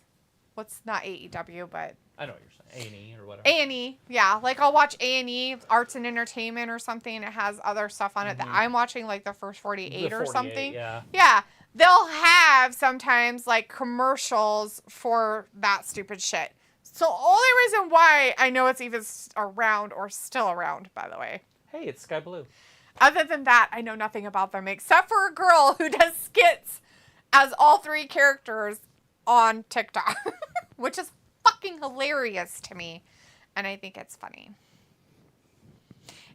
What's not AEW, but... I know what you're saying. A&E or whatever. A&E, yeah. Like, I'll watch A&E, Arts and Entertainment or something, and it has other stuff on it that I'm watching, like the first 48 or something. Yeah. Yeah. They'll have sometimes, like, commercials for that stupid shit. So, only reason why I know it's even around, or still around, by the way. Hey, it's Sky Blue. Other than that, I know nothing about them, except for a girl who does skits as all three characters on TikTok, which is fucking hilarious to me, and I think it's funny.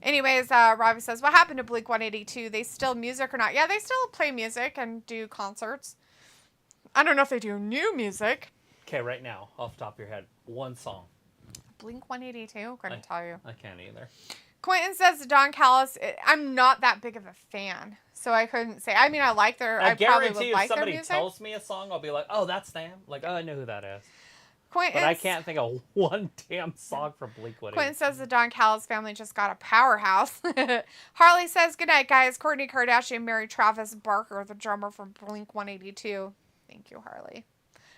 Anyways, Robbie says, what happened to Blink 182? They still music or not? Yeah, they still play music and do concerts. I don't know if they do new music. Okay, right now, off the top of your head, one song. Blink 182? Couldn't tell you. I can't either. Quentin says Don Callis. I'm not that big of a fan, so I couldn't say. I mean, I like their. I probably would like their music. If somebody tells me a song, I'll be like, "Oh, that's them." Like, "Oh, I know who that is." Quentin, but I can't think of one damn song from Blink-182. Quentin says the Don Callis family just got a powerhouse. Harley says, good night, guys. Kourtney Kardashian married Travis Barker, the drummer from Blink 182. Thank you, Harley.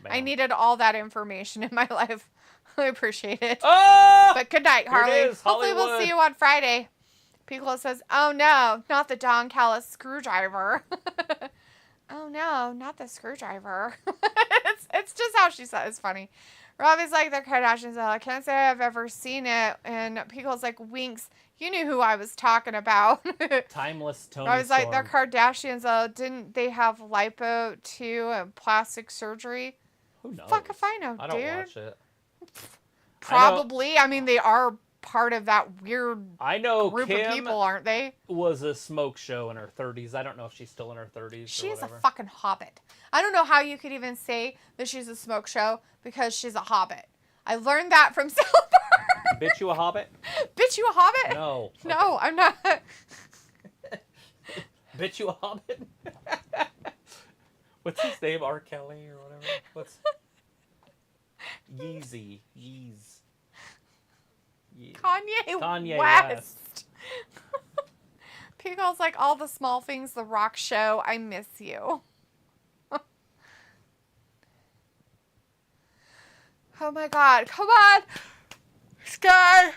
Bam. I needed all that information in my life. I appreciate it. Oh! But good night, Harley. Hopefully we'll see you on Friday. Piccolo says, "Oh no, not the Don Callis screwdriver." Oh no, not the screwdriver. it's just how she said it. It's funny. Robbie's like, "The Kardashians." I can't say I've ever seen it. And Piccolo's like, "Winks. You knew who I was talking about." Timeless Tony Robbie's like, Storm. "The Kardashians. Didn't they have lipo too and plastic surgery?" Who knows? Fuck if I know, I dude. don't watch it. Probably. I mean, they are part of that weird I know group Kim of people, aren't they? was a smoke show in her 30s. I don't know if she's still in her 30s. She or is a whatever. fucking hobbit. I don't know how you could even say that she's a smoke show because she's a hobbit. I learned that from South Park. Bitch, you a hobbit? Bitch, you a hobbit? No. No, I'm not. Bitch, you a hobbit? What's his name? R. Kelly or whatever? What's Yeezy? Kanye West. West. Pickle's like, all the small things, The Rock show. I miss you. Oh my God. Come on. Sky.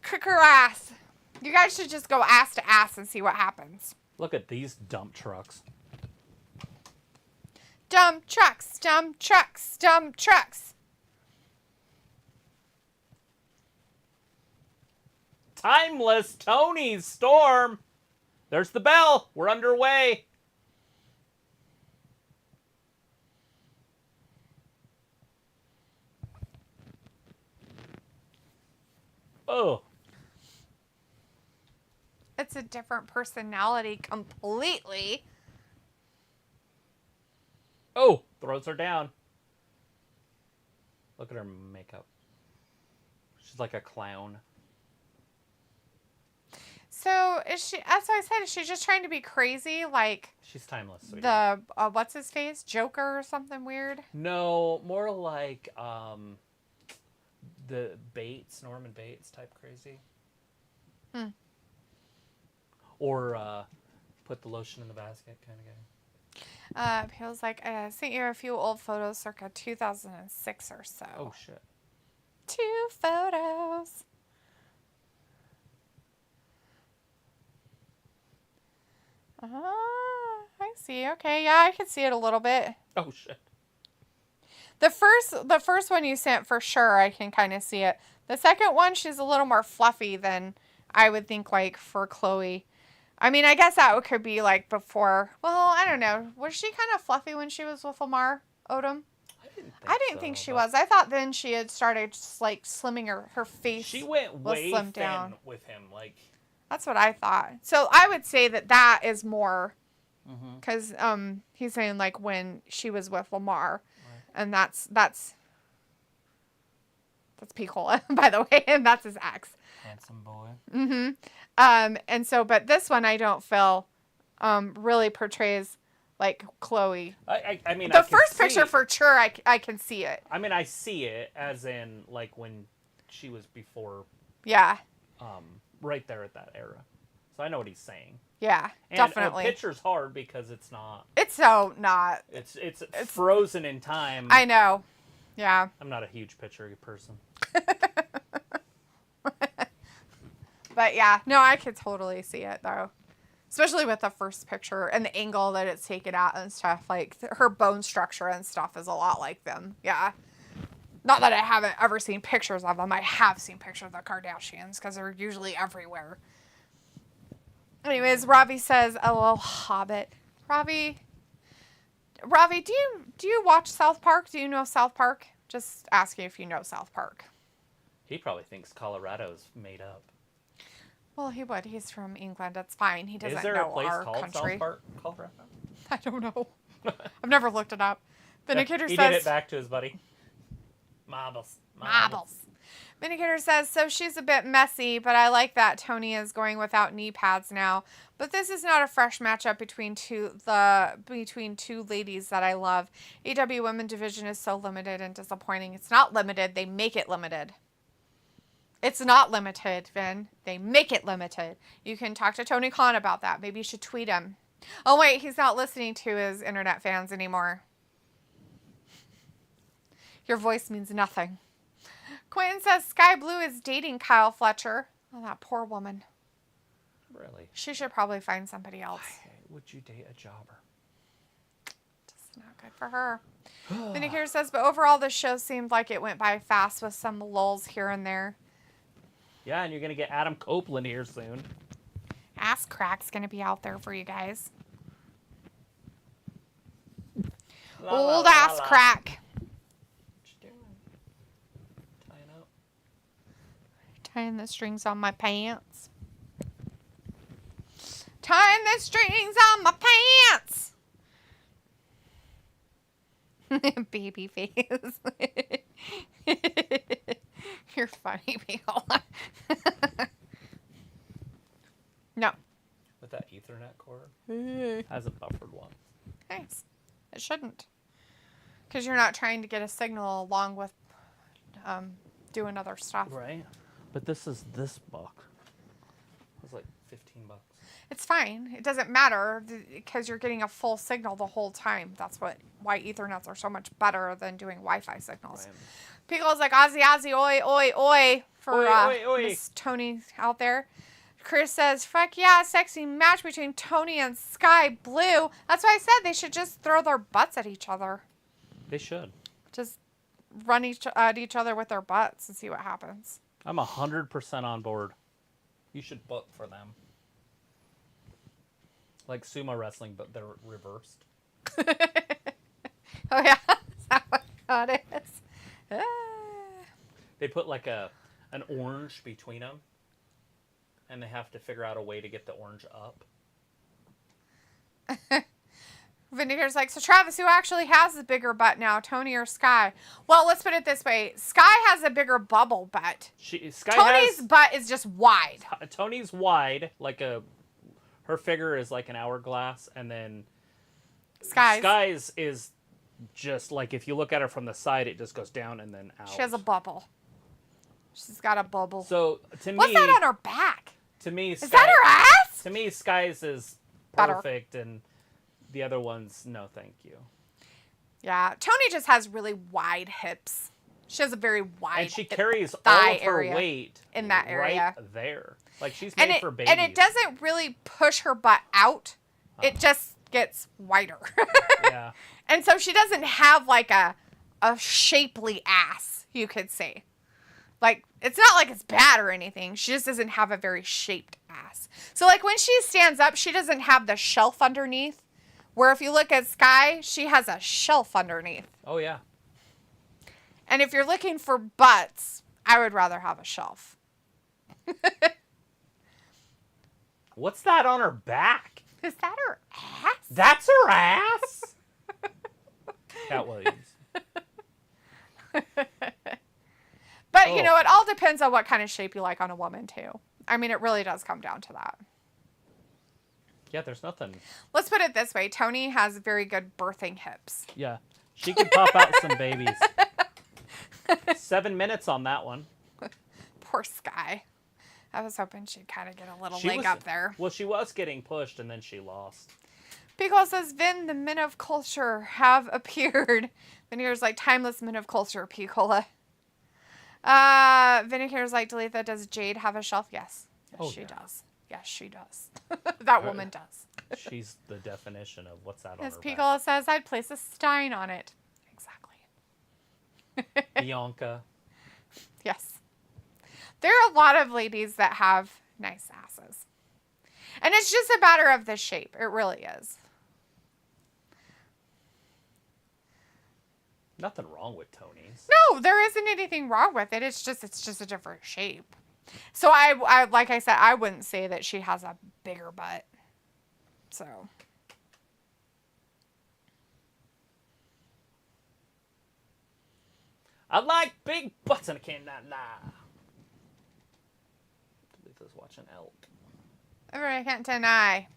Kick her ass. You guys should just go ass to ass and see what happens. Look at these dump trucks. Dump trucks, dump trucks, dump trucks. Timeless Tony Storm. There's the bell. We're underway. Oh. It's a different personality completely. Oh, throws her down. Look at her makeup. She's like a clown. So is she? That's what I said. Is she just trying to be crazy, like She's timeless. Sweetie. the what's his face, Joker or something weird? No, more like the Bates, Norman Bates type crazy. Or put the lotion in the basket kind of guy. Feels like I sent you a few old photos circa 2006 or so. Oh shit. 2 photos. I see. Okay, yeah, I can see it a little bit. Oh shit. The first one you sent for sure, I can kind of see it. The second one, she's a little more fluffy than I would think, like for Chloe. I mean, I guess that could be like before. Well, I don't know. Was she kind of fluffy when she was with Lamar Odom? I didn't think she was. I thought then she had started just like slimming her face. She went way slimmed thin down. with him, like. That's what I thought. So I would say that is more, because he's saying like when she was with Lamar, right. And that's Picola, by the way, and that's his ex. Handsome boy. And so, but this one I don't feel really portrays like Chloe. I mean, the first picture for sure, I can see it. I mean, I see it as in like when she was before. Yeah. Right there at that era. So I know what he's saying. Yeah, and definitely. A picture's hard because it's not. It's so not. It's frozen in time. I know. Yeah. I'm not a huge picture person. But yeah, no, I could totally see it though. Especially with the first picture and the angle that it's taken at and stuff. Like her bone structure and stuff is a lot like them. Yeah. Not that I haven't ever seen pictures of them. I have seen pictures of the Kardashians because they're usually everywhere. Anyways, Ravi says, "A little hobbit." Ravi, do you watch South Park? Do you know South Park? Just asking if you know South Park. He probably thinks Colorado's made up. Well, he would. He's from England. That's fine. He doesn't know our country. Is there a place called South Park, Colorado? I don't know. I've never looked it up. Vindicator he says... did it back to his buddy. Marbles. Vindicator says, so she's a bit messy, but I like that Tony is going without knee pads now. But this is not a fresh matchup between two ladies that I love. AEW Women Division is so limited and disappointing. It's not limited. They make it limited. It's not limited, Vin. They make it limited. You can talk to Tony Khan about that. Maybe you should tweet him. Oh, wait. He's not listening to his internet fans anymore. Your voice means nothing. Quentin says Sky Blue is dating Kyle Fletcher. Oh, that poor woman. Really? She should probably find somebody else. Why would you date a jobber? Just not good for her. Vinegar says, but overall, the show seemed like it went by fast with some lulls here and there. Yeah, and you're going to get Adam Copeland here soon. Ass Crack's going to be out there for you guys. Old ass crack. What you doing? Tying up. Tying the strings on my pants. Tying the strings on my pants. Baby face. You're funny, people. No. With that Ethernet cord? Has a buffered one. Nice. It shouldn't. Because you're not trying to get a signal along with doing other stuff. Right. But this is this book. It was like $15. It's fine. It doesn't matter because you're getting a full signal the whole time. That's why Ethernets are so much better than doing Wi-Fi signals. Right. People's like, Ozzy, oi, oi, oi, for Miss Tony out there. Chris says, fuck yeah, sexy match between Tony and Sky Blue. That's why I said they should just throw their butts at each other. They should. Just run at each other with their butts and see what happens. I'm 100% on board. You should book for them. Like sumo wrestling, but they're reversed. Oh, yeah? Is that what God is? They put like an orange between them. And they have to figure out a way to get the orange up. Vinegar's like, so Travis, who actually has the bigger butt now, Tony or Sky? Well, let's put it this way. Sky has a bigger bubble butt. Tony's butt is just wide. Tony's wide, like her figure is like an hourglass, and then Sky's is just like, if you look at her from the side, it just goes down and then out. She has a bubble. She's got a bubble. So, to me... What's that on her back? To me, is that her ass? To me, Sky's is perfect, and the other one's no thank you. Yeah, Tony just has really wide hips. She has a very wide and she carries all of her weight in that area right there. Like she's made for babies. And it doesn't really push her butt out. It just gets wider. Yeah. And so she doesn't have like a shapely ass, you could say. Like, it's not like it's bad or anything. She just doesn't have a very shaped ass. So, like, when she stands up, she doesn't have the shelf underneath. Where if you look at Sky, she has a shelf underneath. Oh, yeah. And if you're looking for butts, I would rather have a shelf. What's that on her back? Is that her ass? That's her ass? Cat Williams. But, you know, it all depends on what kind of shape you like on a woman, too. I mean, it really does come down to that. Yeah, there's nothing. Let's put it this way. Tony has very good birthing hips. Yeah. She could pop out some babies. 7 minutes on that one. Poor Sky. I was hoping she'd kind of get a little leg up there. Well, she was getting pushed, and then she lost. Pico says, Vin, the men of culture have appeared. Vinegar's like, timeless men of culture, Picola. Vinegar's like, Dalitha, does Jade have a shelf? Yes. Yes, she does. Yes, she does. That woman does. She's the definition of what's that on her As back. Picola says, I'd place a Stein on it. Exactly. Bianca. Yes. There are a lot of ladies that have nice asses. And it's just a matter of the shape. It really is. Nothing wrong with Tony's. No, there isn't anything wrong with it. It's just a different shape. So I like I said, I wouldn't say that she has a bigger butt. So. I like big butts and I cannot lie. Letha's watching Elk. I can't deny.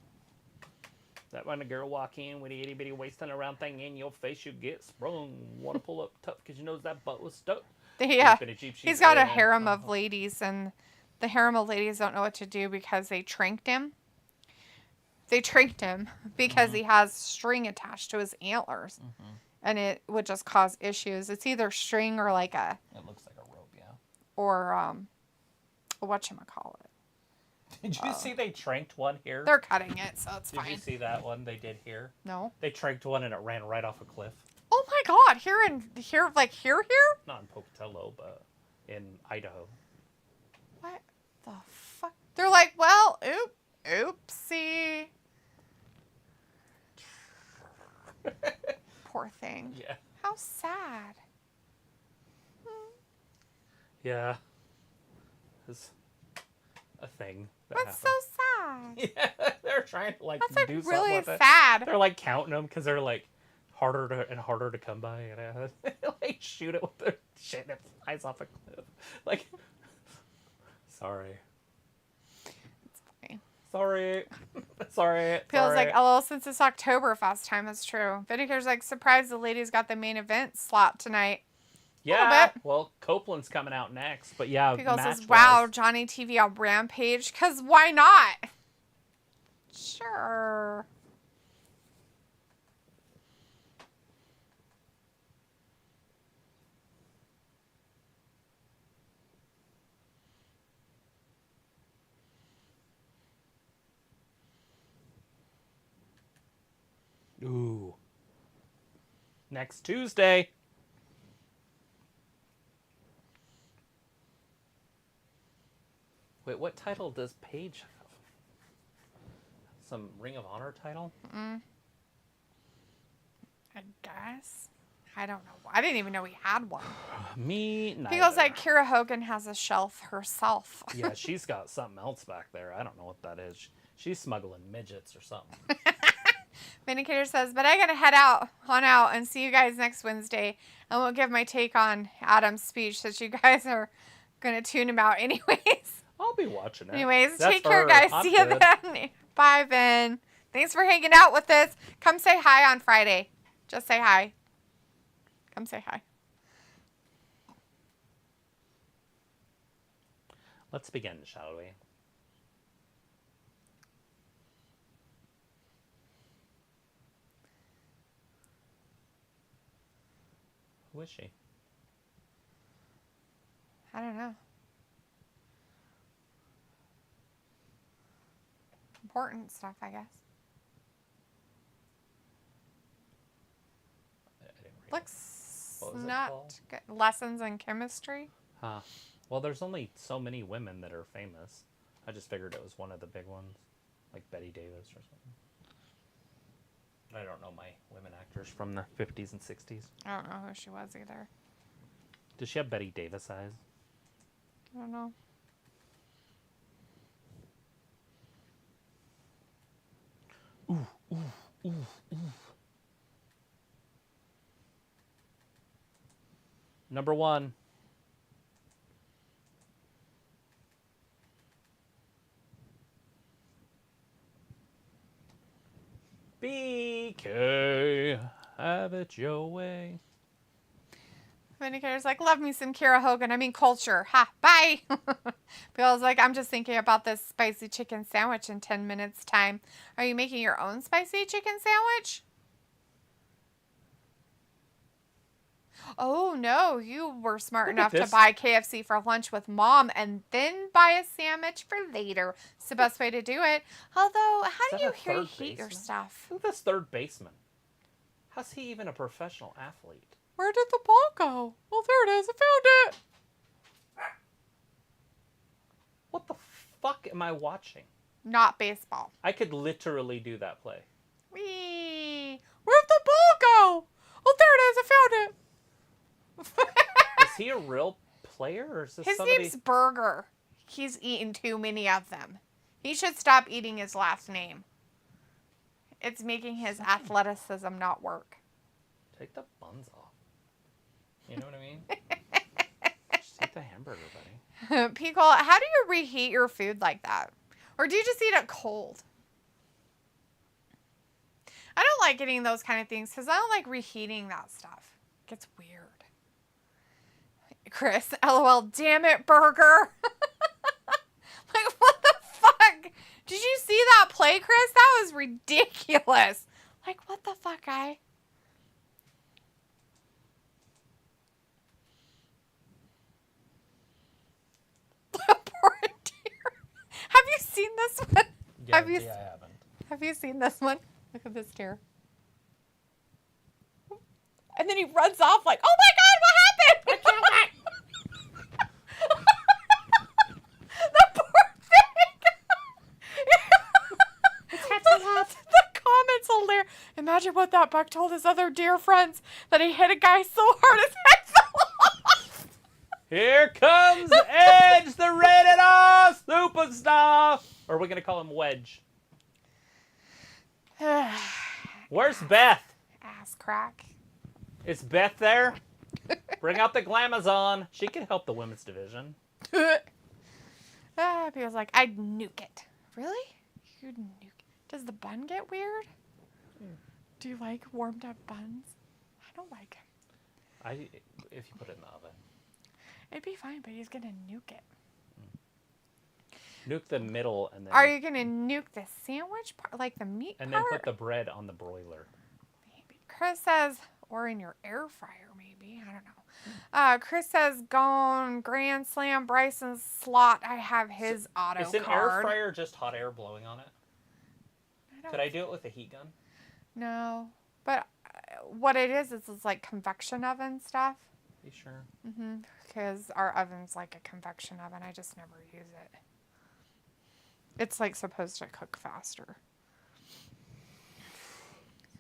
That when a girl walk in with the itty bitty waisting around thing in your face, you get sprung. Want to pull up tough because you knows that butt was stuck. Yeah. He's got a harem of ladies, and the harem of ladies don't know what to do because they tranked him. They tranked him because he has string attached to his antlers. And it would just cause issues. It's either string or like a... It looks like a rope, yeah. Or, whatchamacallit. Did you see they tranked one here? They're cutting it, so it's fine. Did you see that one they did here? No. They tranked one and it ran right off a cliff. Oh my God! Here? Not in Pocatello, but in Idaho. What the fuck? They're like, well, oopsie. Poor thing. Yeah. How sad. Yeah. It's a thing. That's so sad. Yeah, they're trying to like That's like do something really with it. sad. They're like counting them because they're like harder to come by, and like shoot it with their shit and it flies off a cliff. Like, sorry. It's funny. Sorry. Feels like, oh, since it's Oktoberfest time, that's true. Vinegar's like, surprised the ladies got the main event slot tonight. Yeah, well, Copeland's coming out next, but yeah, Pickle says, wow, Johnny TV on Rampage, because why not? Sure. Ooh. Next Tuesday. Wait, what title does Paige have? Some Ring of Honor title? I guess. I don't know. I didn't even know he had one. Me, neither. He goes like, Kira Hogan has a shelf herself. Yeah, she's got something else back there. I don't know what that is. She's smuggling midgets or something. Vindicator says, but I gotta head out and see you guys next Wednesday. I won't give my take on Adam's speech since you guys are gonna tune him out anyways. I'll be watching it. Anyways, That's take care, her. guys. I'm See you good. then. Bye, Ben. Thanks for hanging out with us. Come say hi on Friday. Just say hi. Come say hi. Let's begin, shall we? Who is she? I don't know. Important stuff, I guess. I didn't read Looks What was it not called? good. Lessons in chemistry. Huh. Well, there's only so many women that are famous. I just figured it was one of the big ones, like Betty Davis or something. I don't know my women actors from the 50s and 60s. I don't know who she was either. Does she have Betty Davis eyes? I don't know. Number one. BK, have it your way. Vindicator's like, love me some Kira Hogan. I mean, culture. Ha, bye. Bill's like, I'm just thinking about this spicy chicken sandwich in 10 minutes time. Are you making your own spicy chicken sandwich? Oh, no. You were smart Look enough at to this. buy KFC for lunch with Mom and then buy a sandwich for later. It's the best way to do it. Although, how Is do that you a third heat your baseman? stuff? Look at this third baseman. How's he even a professional athlete? Where did the ball go? Oh, there it is. I found it. What the fuck am I watching? Not baseball. I could literally do that play. Whee! Where'd the ball go? Oh, there it is. I found it. Is he a real player or is this His somebody? name's Burger. He's eaten too many of them. He should stop eating his last name. It's making his athleticism not work. Take the buns off. You know what I mean? Just eat the hamburger, buddy. Pickle, how do you reheat your food like that? Or do you just eat it cold? I don't like getting those kind of things because I don't like reheating that stuff. It gets weird. Chris, LOL, damn it, Burger. Like, what the fuck? Did you see that play, Chris? That was ridiculous. Like, what the fuck, guy? Poor dear. Have you seen this one? Guarantee I haven't. Have you seen this one? Look at this deer. And then he runs off like, oh my God, what happened? I killed it. The poor thing. The comments hilarious. Imagine what that buck told his other deer friends, that he hit a guy so hard his head fell off. Here comes Edge, the rated R superstar. Or are we going to call him Wedge? Where's Beth? Ass crack. Is Beth there? Bring out the Glamazon. She can help the women's division. People's like, I'd nuke it. Really? You'd nuke it. Does the bun get weird? Do you like warmed up buns? I don't like them. If you put it in the oven. It'd be fine, but he's going to nuke it. Nuke the middle and then... Are you going to nuke the sandwich part, like the meat and part? then put the bread on the broiler. Maybe. Chris says, or in your air fryer, maybe. I don't know. Chris says, gone Grand Slam Bryson's slot. I have his auto card. Is an air fryer just hot air blowing on it? Could I do it with a heat gun? No. But what it is it's like convection oven stuff. You sure? Mm-hmm. Because our oven's like a convection oven. I just never use it. It's like supposed to cook faster.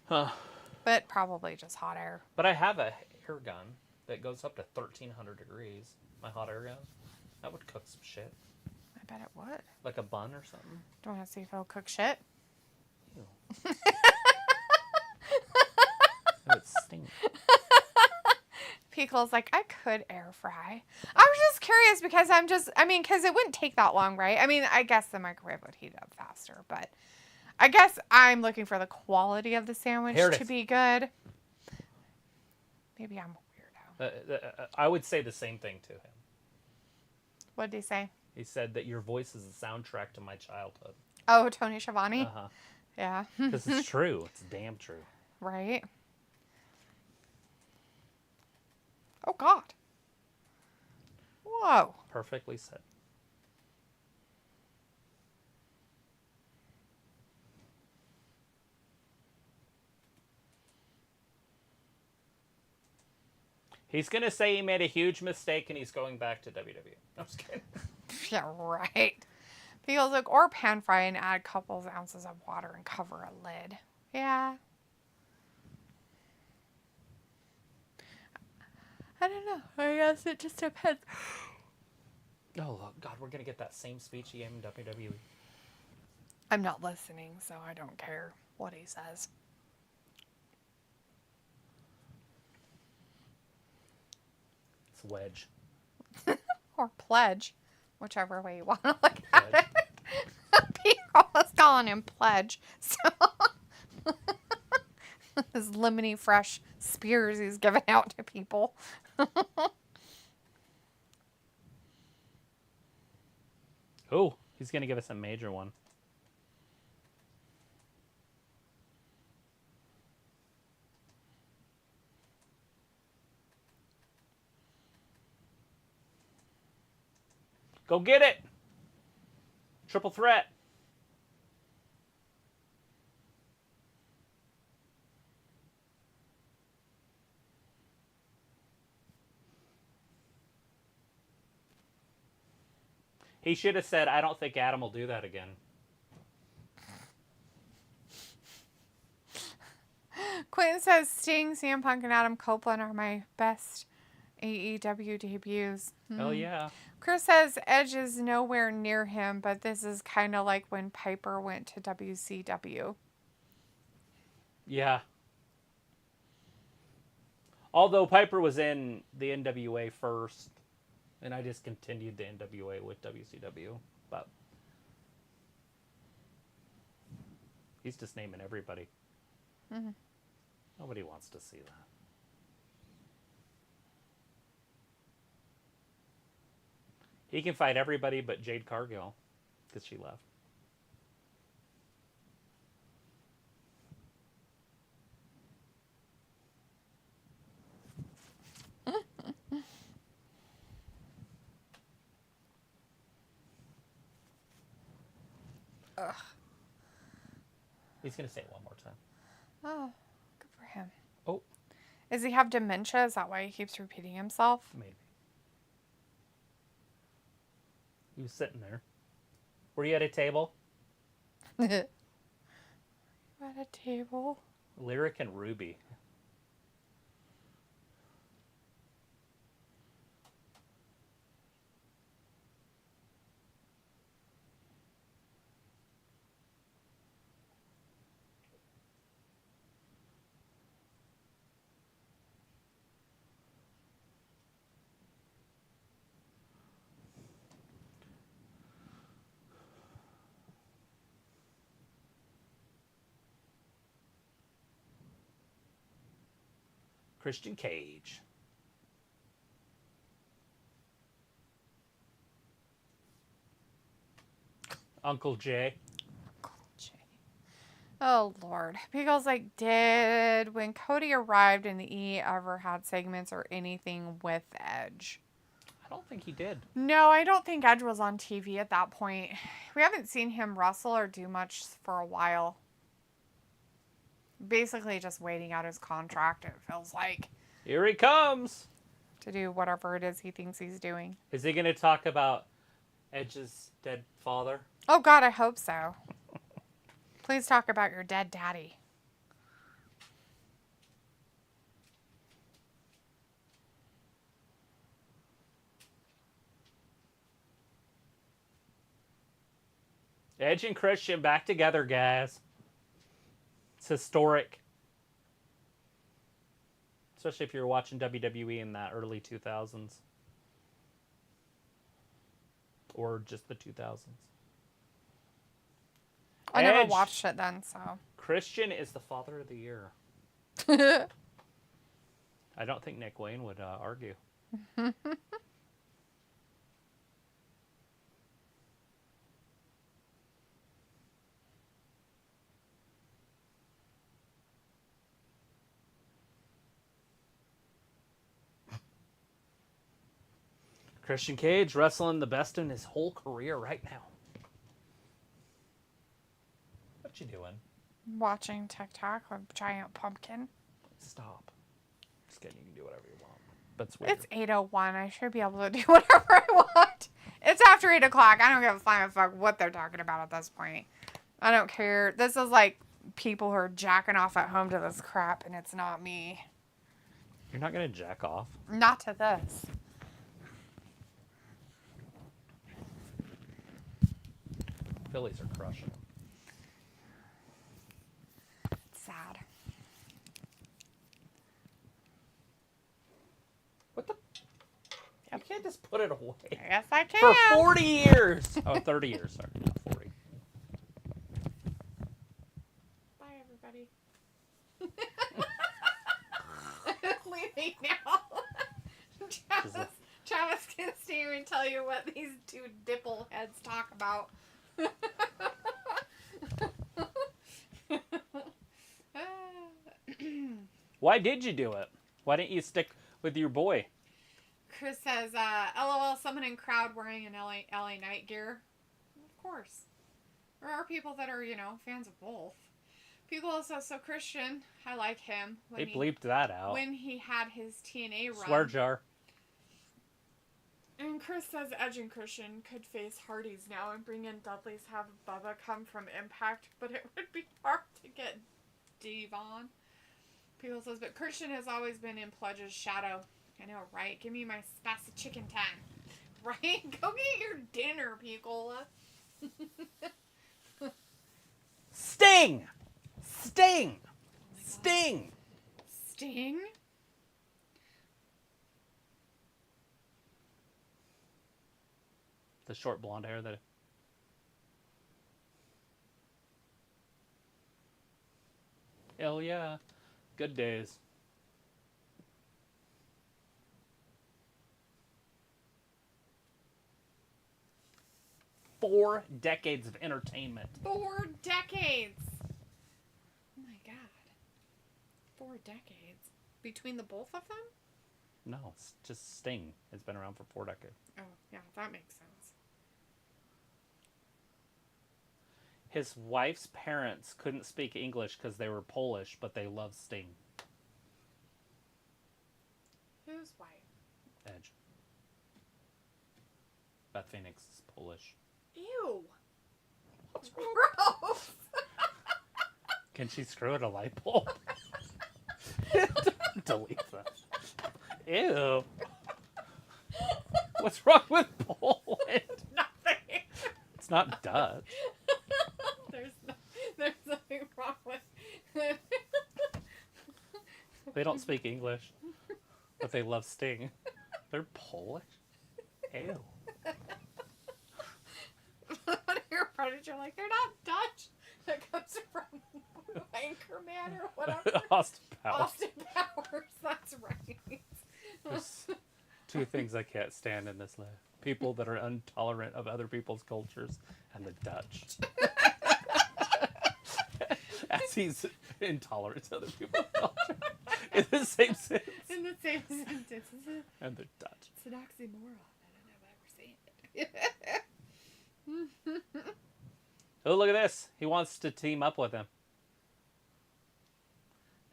Huh. But probably just hot air. But I have a air gun that goes up to 1,300 degrees. My hot air gun. That would cook some shit. I bet it would. Like a bun or something. Do you want to see if it'll cook shit? Ew. That would stink. Pickle's like, I could air fry. I was just curious because because it wouldn't take that long, right? I mean, I guess the microwave would heat up faster, but I guess I'm looking for the quality of the sandwich to be good. Maybe I'm a weirdo. I would say the same thing to him. What did he say? He said that your voice is a soundtrack to my childhood. Oh, Tony Schiavone? Uh-huh. Yeah. Because it's true. It's damn true. Right. Oh, God. Whoa. Perfectly said. He's going to say he made a huge mistake and he's going back to WWE. I'm just kidding. Yeah, right. Feels like, or pan fry and add a couple of ounces of water and cover a lid. Yeah. I don't know. I guess it just depends. Oh, God, we're going to get that same speech he gave in WWE. I'm not listening, so I don't care what he says. It's Wedge. Or pledge, whichever way you want to look at it. People was calling him pledge. So his lemony fresh spears he's giving out to people. Oh, he's going to give us a major one. Go get it! Triple threat. He should have said, I don't think Adam will do that again. Quentin says, Sting, CM Punk, and Adam Copeland are my best AEW debuts. Hell yeah. Chris says Edge is nowhere near him, but this is kind of like when Piper went to WCW. Yeah. Although Piper was in the NWA first, and I just continued the NWA with WCW, but he's just naming everybody. Mm-hmm. Nobody wants to see that. He can fight everybody but Jade Cargill, because she left. Ugh. He's going to say it one more time. Oh, good for him. Oh. Does he have dementia? Is that why he keeps repeating himself? Maybe. He was sitting there. Were you at a table? At a table? Lyric and Ruby. Christian Cage. Uncle Jay. Oh, Lord. Because, like, when Cody arrived and the E ever had segments or anything with Edge? I don't think he did. No, I don't think Edge was on TV at that point. We haven't seen him wrestle or do much for a while. Basically just waiting out his contract, it feels like. Here he comes. To do whatever it is he thinks he's doing. Is he going to talk about Edge's dead father? Oh, God, I hope so. Please talk about your dead daddy. Edge and Christian back together, guys. It's historic. Especially if you're watching WWE in that early 2000s. Or just the 2000s. I never watched it then, so. Christian is the father of the year. I don't think Nick Wayne would argue. Christian Cage wrestling the best in his whole career right now. What you doing? Watching TikTok with Giant Pumpkin. Stop. Just kidding. You can do whatever you want. But it's weird. It's 8:01. I should be able to do whatever I want. It's after 8 o'clock. I don't give a flying fuck what they're talking about at this point. I don't care. This is like people who are jacking off at home to this crap, and it's not me. You're not going to jack off? Not to this. Phillies are crushing them. Sad. What the? You can't just put it away. Yes, I can. For 40 years. Oh, 30 years. Sorry, not 40. Bye, everybody. Leaving now. Travis can stay here and tell you what these two dipple heads talk about. Why did you do it? Why didn't you stick with your boy? Chris says, LOL, someone in crowd wearing an LA Knight gear. Of course. There are people that are, fans of both. People also, so Christian, I like him. They bleeped that out. When he had his TNA run. Swear jar. And Chris says Edge and Christian could face Hardys now and bring in Dudley's, have Bubba come from Impact, but it would be hard to get Devon. People says, but Christian has always been in Pledge's shadow. I know, right? Give me my spicy chicken time. Right? Go get your dinner, Picola. Sting! Sting! Sting! Sting? The short blonde hair that... Hell yeah. Good days. Four decades of entertainment. 4 decades! Oh my god. 4 decades. Between the both of them? No, it's just Sting. It's been around for 4 decades. Oh, yeah, that makes sense. His wife's parents couldn't speak English because they were Polish, but they love Sting. Whose wife? Edge. Beth Phoenix is Polish. Ew. Gross. Can she screw in a light bulb? Delete that. Ew. What's wrong with Poland? Nothing. It's not Dutch. There's nothing wrong with They don't speak English, but they love Sting. They're Polish? Ew. One of your brothers, you're like, they're not Dutch. That comes from Anchorman or whatever. Austin Powers. Austin Powers, that's right. There's two things I can't stand in this life. People that are intolerant of other people's cultures and the Dutch. As he's intolerant to other people's culture. In the same sense. In the same sentence. And the Dutch. It's an oxymoron. I don't know why we're saying it. Oh, look at this. He wants to team up with him.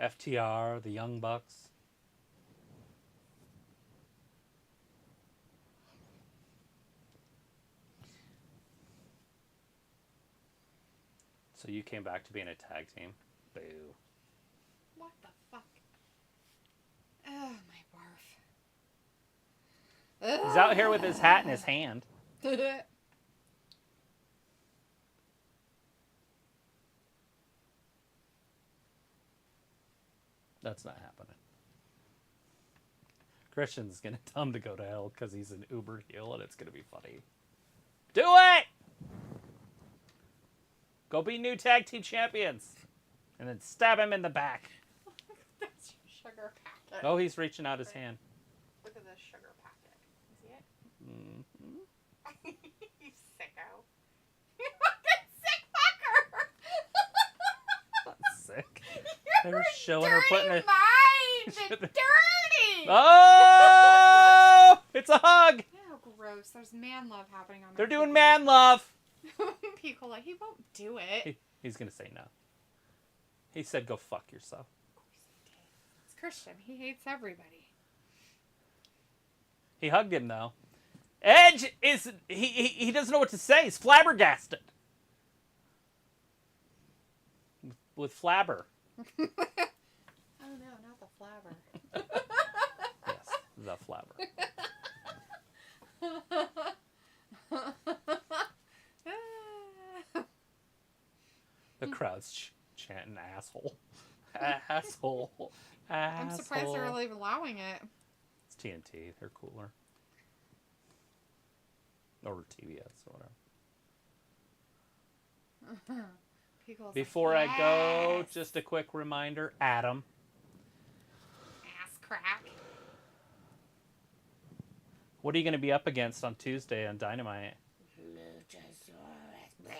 FTR, the Young Bucks. So you came back to being a tag team. Boo. What the fuck? Oh, my barf. He's out here with his hat in his hand. That's not happening. Christian's going to tell him to go to hell because he's an uber heel and it's going to be funny. Do it! Go be new tag team champions. And then stab him in the back. That's your sugar packet. Oh, he's reaching out his hand. Look at this sugar packet. See it? Mm-hmm. You sicko. You fucking sick fucker! Not sick. They You're were showing her putting dirty it. mind! Dirty! Oh! It's a hug! Ew, gross. There's man love happening on They're my doing TV. man love. People like, he won't do it. He's going to say no. He said go fuck yourself. It's Christian. He hates everybody. He hugged him though. Edge is he doesn't know what to say. He's flabbergasted. With flabber. Oh no, not the flabber. Yes, the flabber. The crowd's chanting asshole. Asshole. I'm surprised they're Asshole. really allowing it. It's TNT. They're cooler. Or TBS or whatever. People's Before like, I go, yes. just a quick reminder. Adam. Ass crack. What are you going to be up against on Tuesday on Dynamite? Luchasaurus.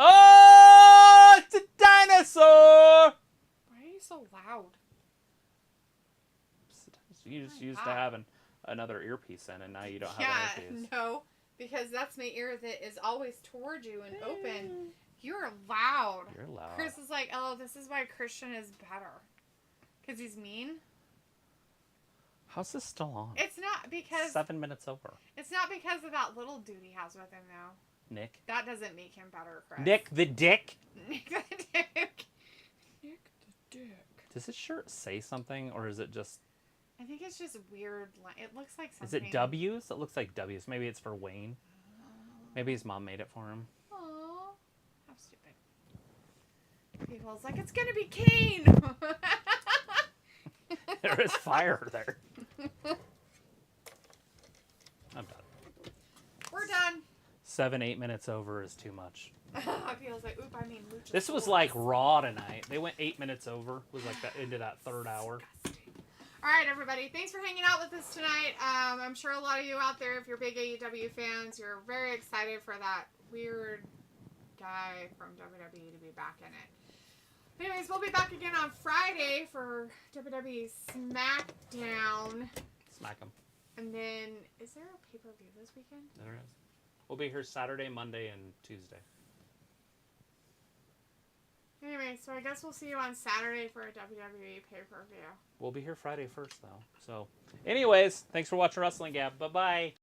Oh, it's a dinosaur! Why are you so loud? You just Oh my used to God. having another earpiece in, and now you don't have an earpiece. No, because that's my ear that is always towards you and open. You're loud. You're loud. Chris is like, oh, this is why Christian is better. Because he's mean? How's this still on? It's not because... 7 minutes over. It's not because of that little dude he has with him, though. Nick. That doesn't make him better, Chris. Nick the Dick. Nick the Dick. Nick the Dick. Does his shirt say something, or is it just... I think it's just weird. It looks like Is something... it W's? It looks like W's. Maybe it's for Wayne. Maybe his mom made it for him. Aww. How stupid. People's like, it's gonna be Kane! There is fire there. I'm done. We're done. 7-8 minutes over is too much. Feels like, oop, I mean Luchasaurus. This was like Raw tonight. They went 8 minutes over. Was like that into that third hour. All right, everybody. Thanks for hanging out with us tonight. I'm sure a lot of you out there, if you're big AEW fans, you're very excited for that weird guy from WWE to be back in it. Anyways, we'll be back again on Friday for WWE SmackDown. Smack him. And then, is there a pay-per-view this weekend? There is. We'll be here Saturday, Monday, and Tuesday. Anyway, so I guess we'll see you on Saturday for a WWE pay-per-view. We'll be here Friday first, though. So, anyways, thanks for watching Wrestling Gab. Bye-bye.